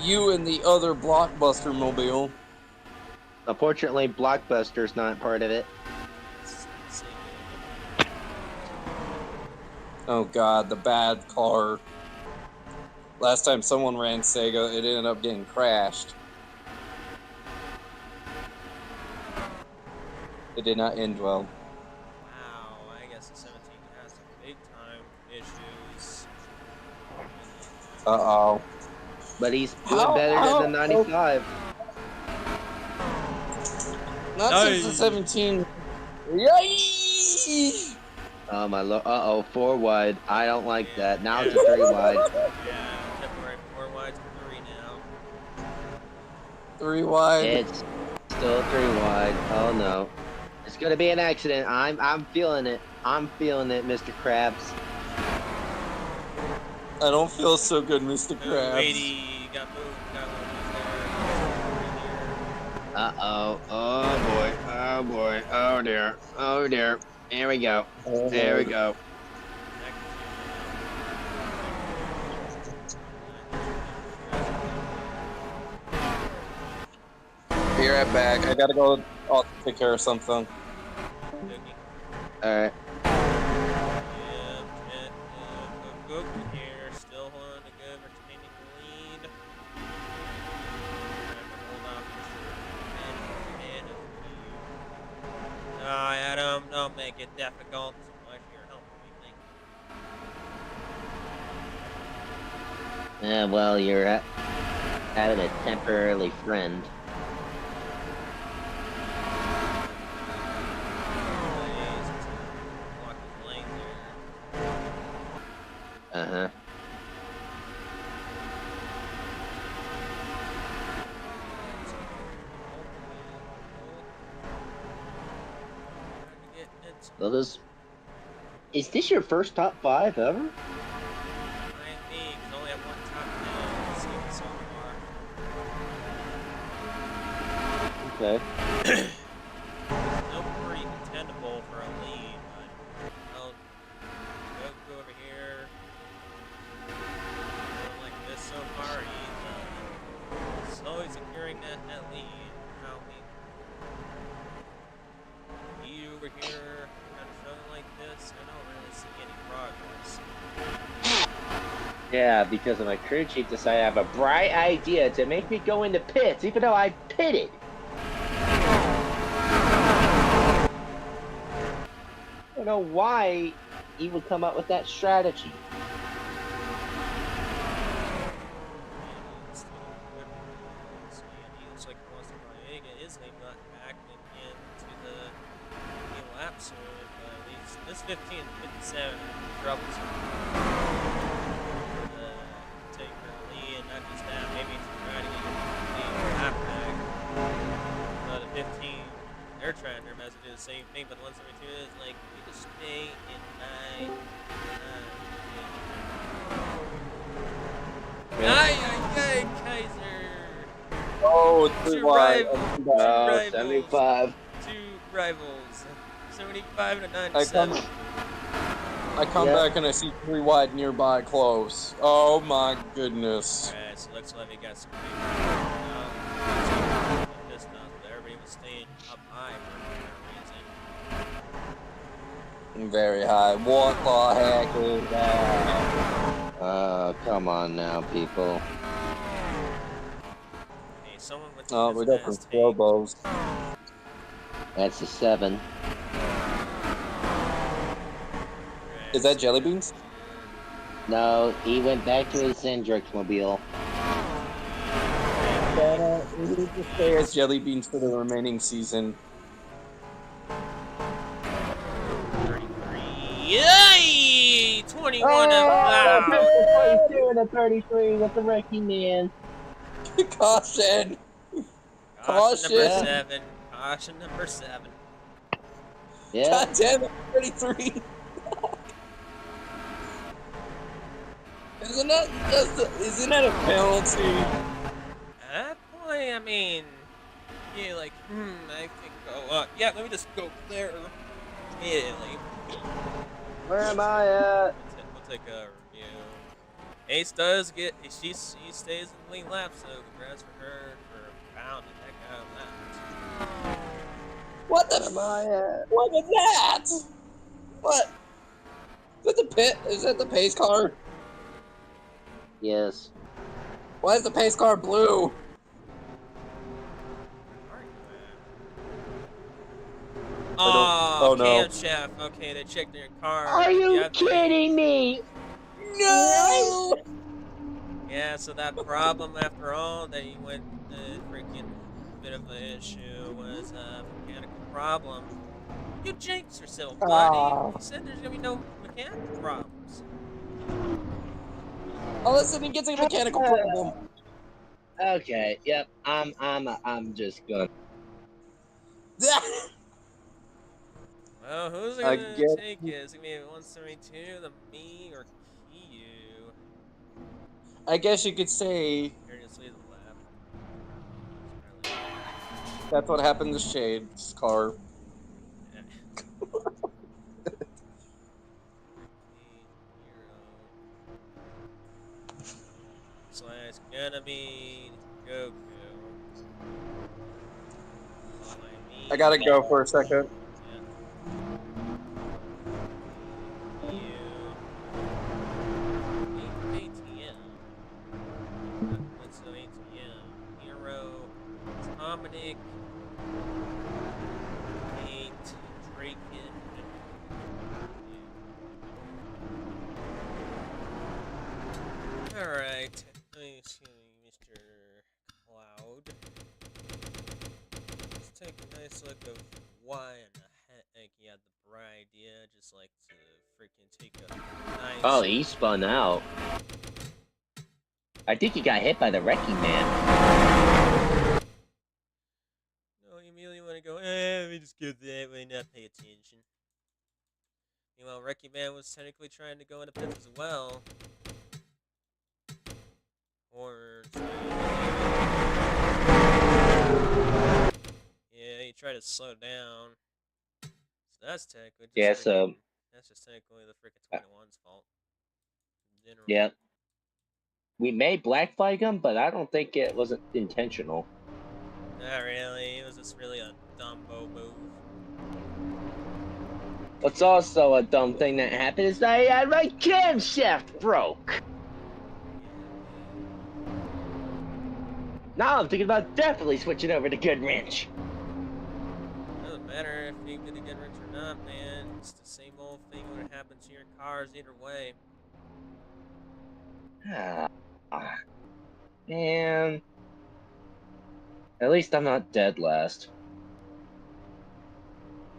You and the other Blockbuster mobile. Unfortunately, Blockbuster's not part of it. Oh, God, the bad car. Last time someone ran Sega, it ended up getting crashed. It did not end well. Wow, I guess the 17 has some big-time issues. Uh-oh. But he's doing better than the 95. Not since the 17. Yay! Oh my lord. Uh-oh, 4 wide. I don't like that. Now it's a Yeah. 3 wide. Yeah, February 4 wide to 3 now. 3 wide. It's still 3 wide. Oh no. It's gonna be an accident. I'm feeling it. I'm feeling it, Mr. Krabs. I don't feel so good, Mr. Krabs. 80 got moved. Got one there. Uh-oh. Oh boy. Oh boy. Oh dear. Oh dear. Here we go. There we go. Be right back. I gotta go take care of something. Alright. Yeah, go here. Still holding a good retaining lead. Trying to hold off and no, Adam, don't make it difficult. Unless you're helping me, thank Well, you're having a temporarily friend. Block his lane there. Uh-huh. Well, is this your first top 5 ever? Might be, because only have one top 10 so far. Okay. Still pretty contendable for a lead, but I'll go over here. Going like this so far, he's slowly securing that lead. Now he over here, kind of showing like this. I don't really see any progress. Yeah, because of my crew chief decided I have a bright idea to make me go into pits, even though I pitted. I don't know why he would come up with that strategy. He looks like he wants to probably get his name got back into the lap soon, but at least this 15:57 troublesome. Take her lead, and not just that, maybe he's trying to get the lap back. The 15, they're trying their best to do the same thing, but the 172 is like, you just stay in 9. Kaiser! Oh, Two wide. rivals. 75. Two rivals. 75 to 97. I come back and I see 3 wide nearby close. Oh my goodness. Alright, so looks like we got some big this stuff, but everybody was staying up high for whatever reason. Very high. What the heck is that? Come on now, people. Hey, someone with We got some Slobos. That's a 7. Is that Jelly Beans? No, he went back to his Hendrix mobile. We need to stay as Jelly Beans for the remaining season. 33. Yay! 21 of 22 and a 33 with the wrecking man. Caution! Caution number Caution. 7. Caution number 7. Yeah. God damn it, 33! Isn't that a penalty? At that point, I mean, yeah, like, I think, yeah, let me just go clear immediately. Where am I at? We'll take a review. Ace does get, she stays in the lead lap, so congrats for her for pounding that guy on laps. What the Where am I at? What is that? What? Is that the pit? Is that the pace car? Yes. Why is the pace car blue? Oh, no. camshaft. Okay, they checked their car. Are you Yeah, kidding me? No! Yeah, so that problem after all that he went freaking bit of an issue was a mechanical problem. You jinxed yourself, buddy. You said there's gonna be no mechanical problems. Oh, listen, he gets a mechanical problem. Okay. Yep. I'm just gonna. Well, who's I gonna guess- take it? Is it gonna be 172, the me, or Kiyu? I guess you could say Here, just leave the lap. that's what happened to Shade's car. So it's gonna be Goku. I gotta go for a second. Yeah. You. ATM. What's the ATM? Hero. Dominic. 8. Draken. Alright. Excuse me, Mr. Cloud. Let's take a nice look of why in the heck he had the bright idea, just like to freaking take a nice. Oh, he spun out. I think he got hit by the wrecking man. No, you immediately want to go, let me just go that way, not pay attention. Meanwhile, Wrecking Man was technically trying to go in a pit as well. Or yeah, he tried to slow down. So that's technically just Yeah, so that's just technically the freaking 21's fault. Yeah. We may black flag him, but I don't think it wasn't intentional. Not really. It was just really a Dumbo move. What's also a dumb thing that happened is that my camshaft broke. Now I'm thinking about definitely switching over to Good Wrench. Doesn't matter if you get a good wrench or not, man. It's the same old thing when it happens to your cars either way. Man. At least I'm not dead last.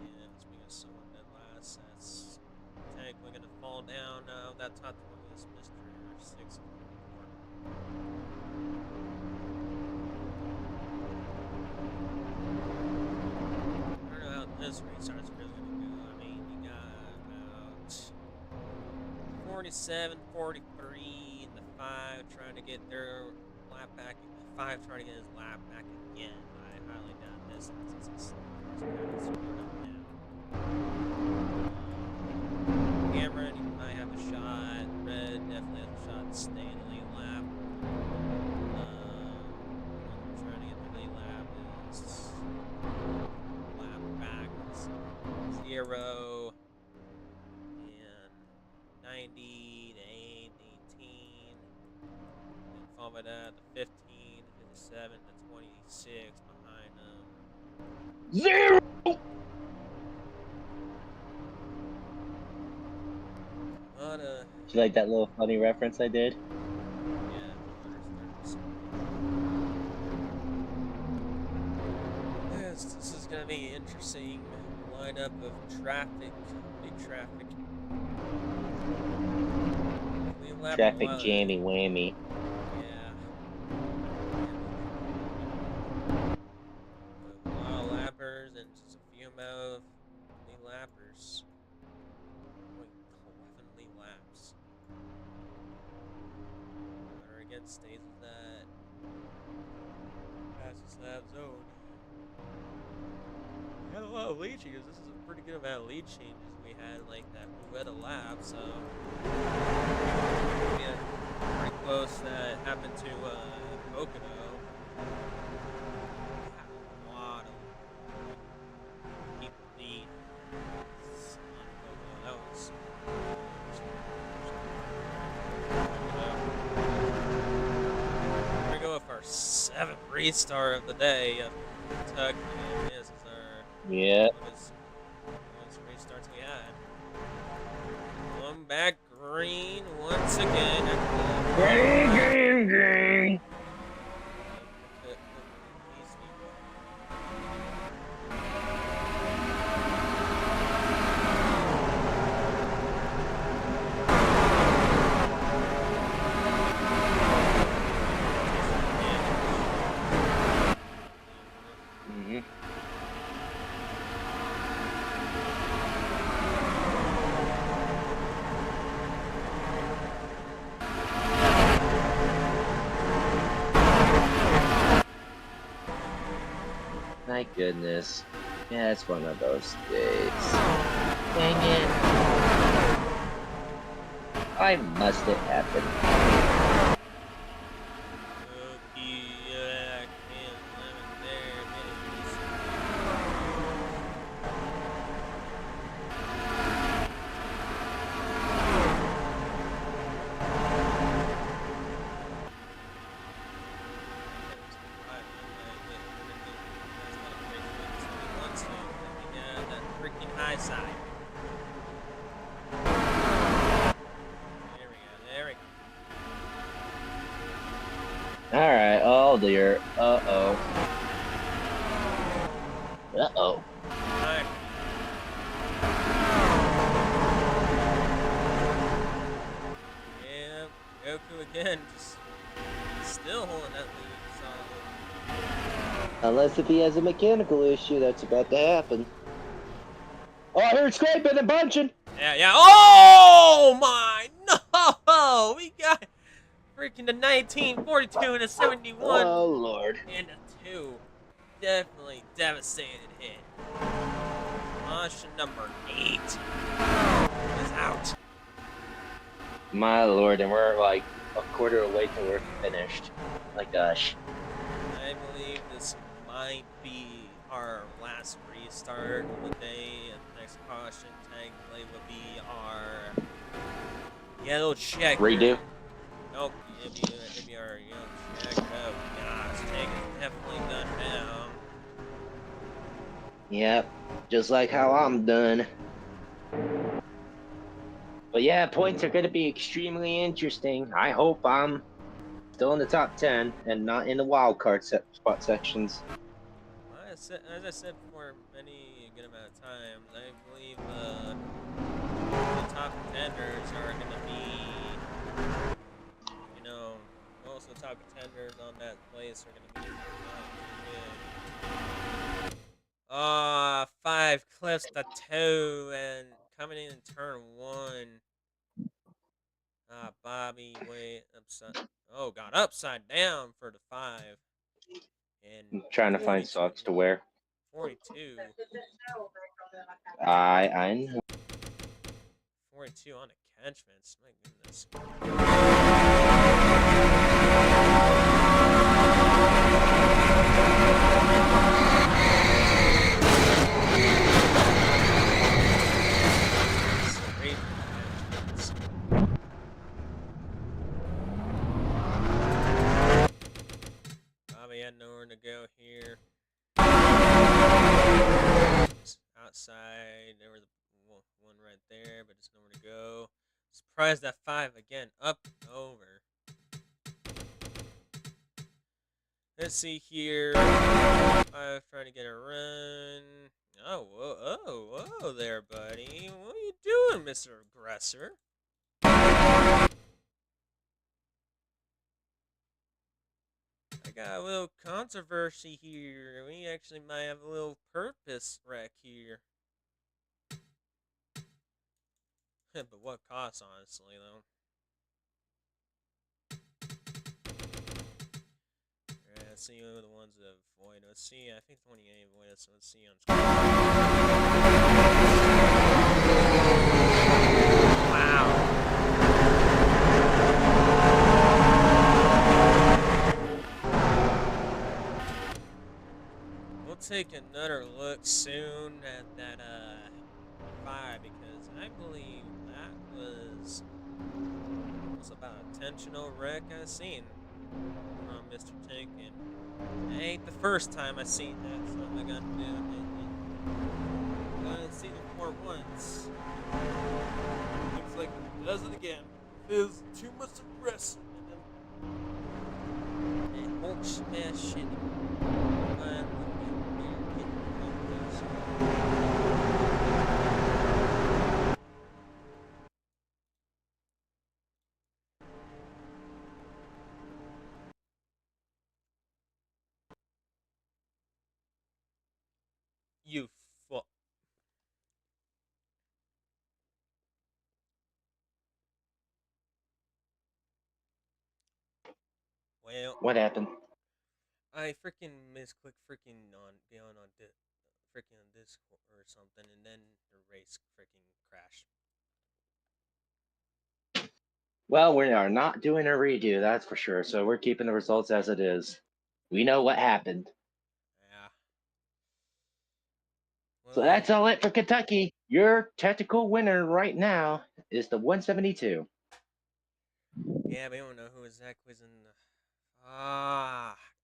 Yeah, speaking of someone dead last, that's technically gonna fall down. That top one is Mr. 6. I don't know how this restart's really gonna go. I mean, you got about 47, 43 in the 5 trying to get their lap back. 5 trying to get his lap back again. I highly doubt this since it's kind of screwed up now. Cameron, you might have a shot. Red definitely has a shot to stay in the lead lap. Trying to get the lead lap is lap back is 0 and 90 to 8, 18. And followed that to 15, 57 to 26 behind them. 0! Did you like that little funny reference I did? Yeah, yes, this is gonna be an interesting lineup of traffic, big traffic. Traffic jammy whammy. Yeah. A lot of lappers and just a few amount of lead lappers. Going 11 lead laps. Runner again stays with that fastest lap zone. We had a lot of lead changes. This is a pretty good amount of lead changes we had, like that Ueda lap, so yeah, pretty close. That happened to Pocono. Had a lot of people lead on Pocono. That was we're gonna go with our 7th restart of the day of Kentucky. This is our longest restarts we had. One back green once again. Green. My goodness. Yeah, it's one of those days. Dang it. Why must it happen? Oh dear. Uh-oh. Uh-oh. Alright. Yeah, Goku again, just still holding that lead solid. Unless if he has a mechanical issue, that's about to happen. Oh, I heard scraping and bunching. Yeah. Oh my no! We got freaking the 1942 and a 71 Oh Lord. and a 2. Definitely devastated hit. Caution number 8 is out. My Lord, and we're like a quarter away till we're finished. My gosh. I believe this might be our last restart of the day, and the next caution tag play will be our yellow checker. Redo. Nope, it'd be our yellow checker. Oh gosh, tank is definitely done now. Yep. Just like how I'm done. But yeah, points are going to be extremely interesting. I hope I'm still in the top 10 and not in the wild card spot sections. As I said before, many a good amount of times, I believe the top contenders are going to be, most of the top contenders on that place are going to be not good. 5 clips to 2, and coming in turn 1. Bobby wait upside. Oh, got upside down for the 5. And I'm trying to find 42 socks to wear. 42. I know. 42 on the catchments. My goodness. Straight catchments. Bobby had nowhere to go here. Outside, there was one right there, but just nowhere to go. Surprised that 5 again, up and over. Let's see here. 5 trying to get a run. Whoa there, buddy. What are you doing, Mr. Aggressor? I got a little controversy here. We actually might have a little purpose wreck here. But what cost, honestly, though? Alright, let's see who the ones that avoid. Let's see, I think 28 avoided, so let's see on screen. Wow. We'll take another look soon at that 5, because I believe that was about a intentional wreck I've seen from Mr. Tank, and it ain't the first time I've seen that, so I gotta do it. I gotta see the report once. Looks like he does it again. Feels too much aggressive in him. And won't smash it. You fuck. Well, What happened? I freaking misclicked freaking on Discord or something, and then the race freaking crashed. Well, we are not doing a redo, that's for sure. So we're keeping the results as it is. We know what happened. Yeah. Well, So that's all it for Kentucky. Your technical winner right now is the 172. Yeah, we don't know who exactly was in the.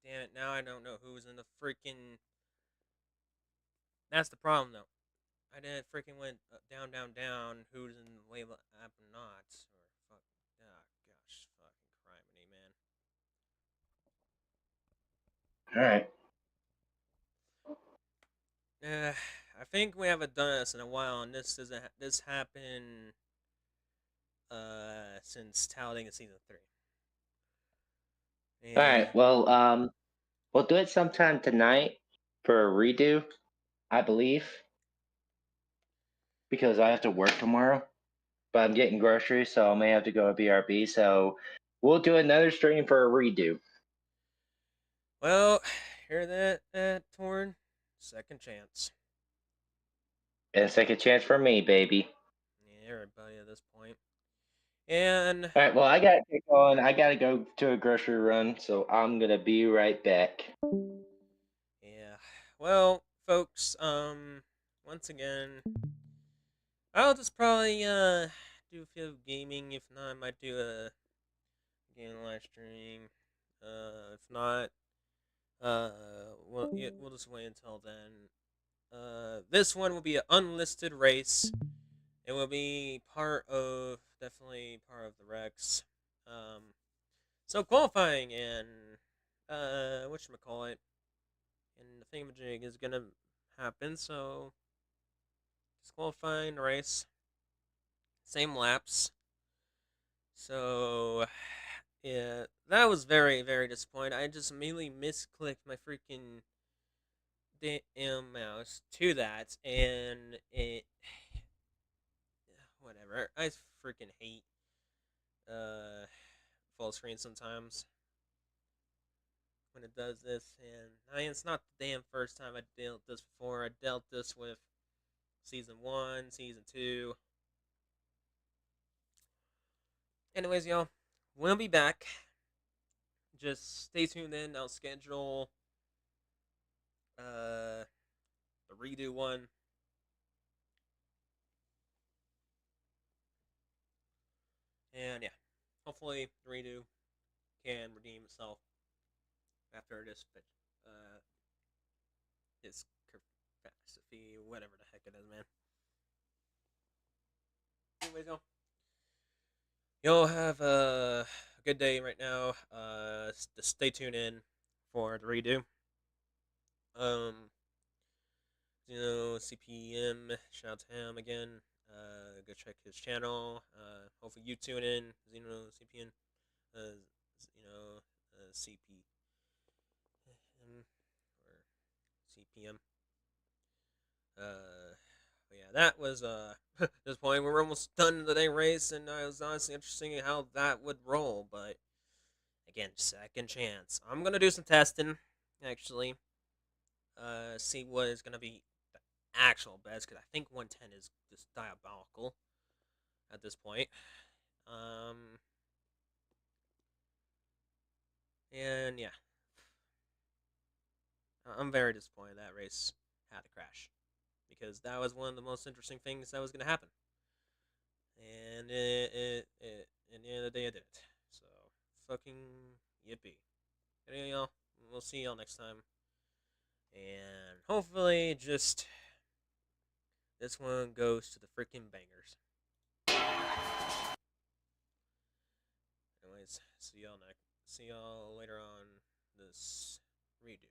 Damn it! Now I don't know who was in the freaking. That's the problem, though. I didn't freaking went down. Who's in the label app or not? Or fuck. Ah, gosh, fucking criminy, man. All right. I think we haven't done this in a while, and this happened since Talladega season 3. All And right. Well, we'll do it sometime tonight for a redo, I believe, because I have to work tomorrow. But I'm getting groceries, so I may have to go to BRB. So we'll do another stream for a redo. well, hear that, Torn? Second chance. And a second chance for me, baby. Yeah, everybody at this point. And All right. Well, I gotta get going. I gotta go to a grocery run, so I'm gonna be right back. yeah, well, folks, once again, I'll just probably do a few gaming. If not, I might do a game live stream. If not, we'll just wait until then. This one will be an unlisted race. It will be definitely part of the Rex. So qualifying and whatchamacallit, and the thingamajig is gonna happen. So disqualifying race, same laps. So yeah, that was very, very disappointing. I just immediately misclicked my freaking damn mouse to that, and it whatever. I freaking hate full screen sometimes when it does this, and I mean, it's not the damn first time I dealt this before. I dealt this with season 1, season 2. Anyways, y'all, we'll be back. Just stay tuned in. I'll schedule the redo one. And yeah, hopefully the redo can redeem itself after this this catastrophe, whatever the heck it is, man. Anyways, y'all have a good day right now. Just stay tuned in for the redo. CPM, shout out to him again. Go check his channel. Hopefully you tune in. Xeno CPN. CP or CPM. But yeah, that was this point. We're almost done in the day race, and it was honestly interesting how that would roll. But again, second chance. I'm gonna do some testing, actually. See what is gonna be the actual best, because I think 110 is just diabolical at this point. And yeah, I'm very disappointed that race had to crash, because that was one of the most interesting things that was going to happen. And in the end of the day, it didn't. So, fucking yippee. Anyway, y'all, we'll see y'all next time. And hopefully, just this one goes to the freaking bangers. Anyways, see y'all later on this redo.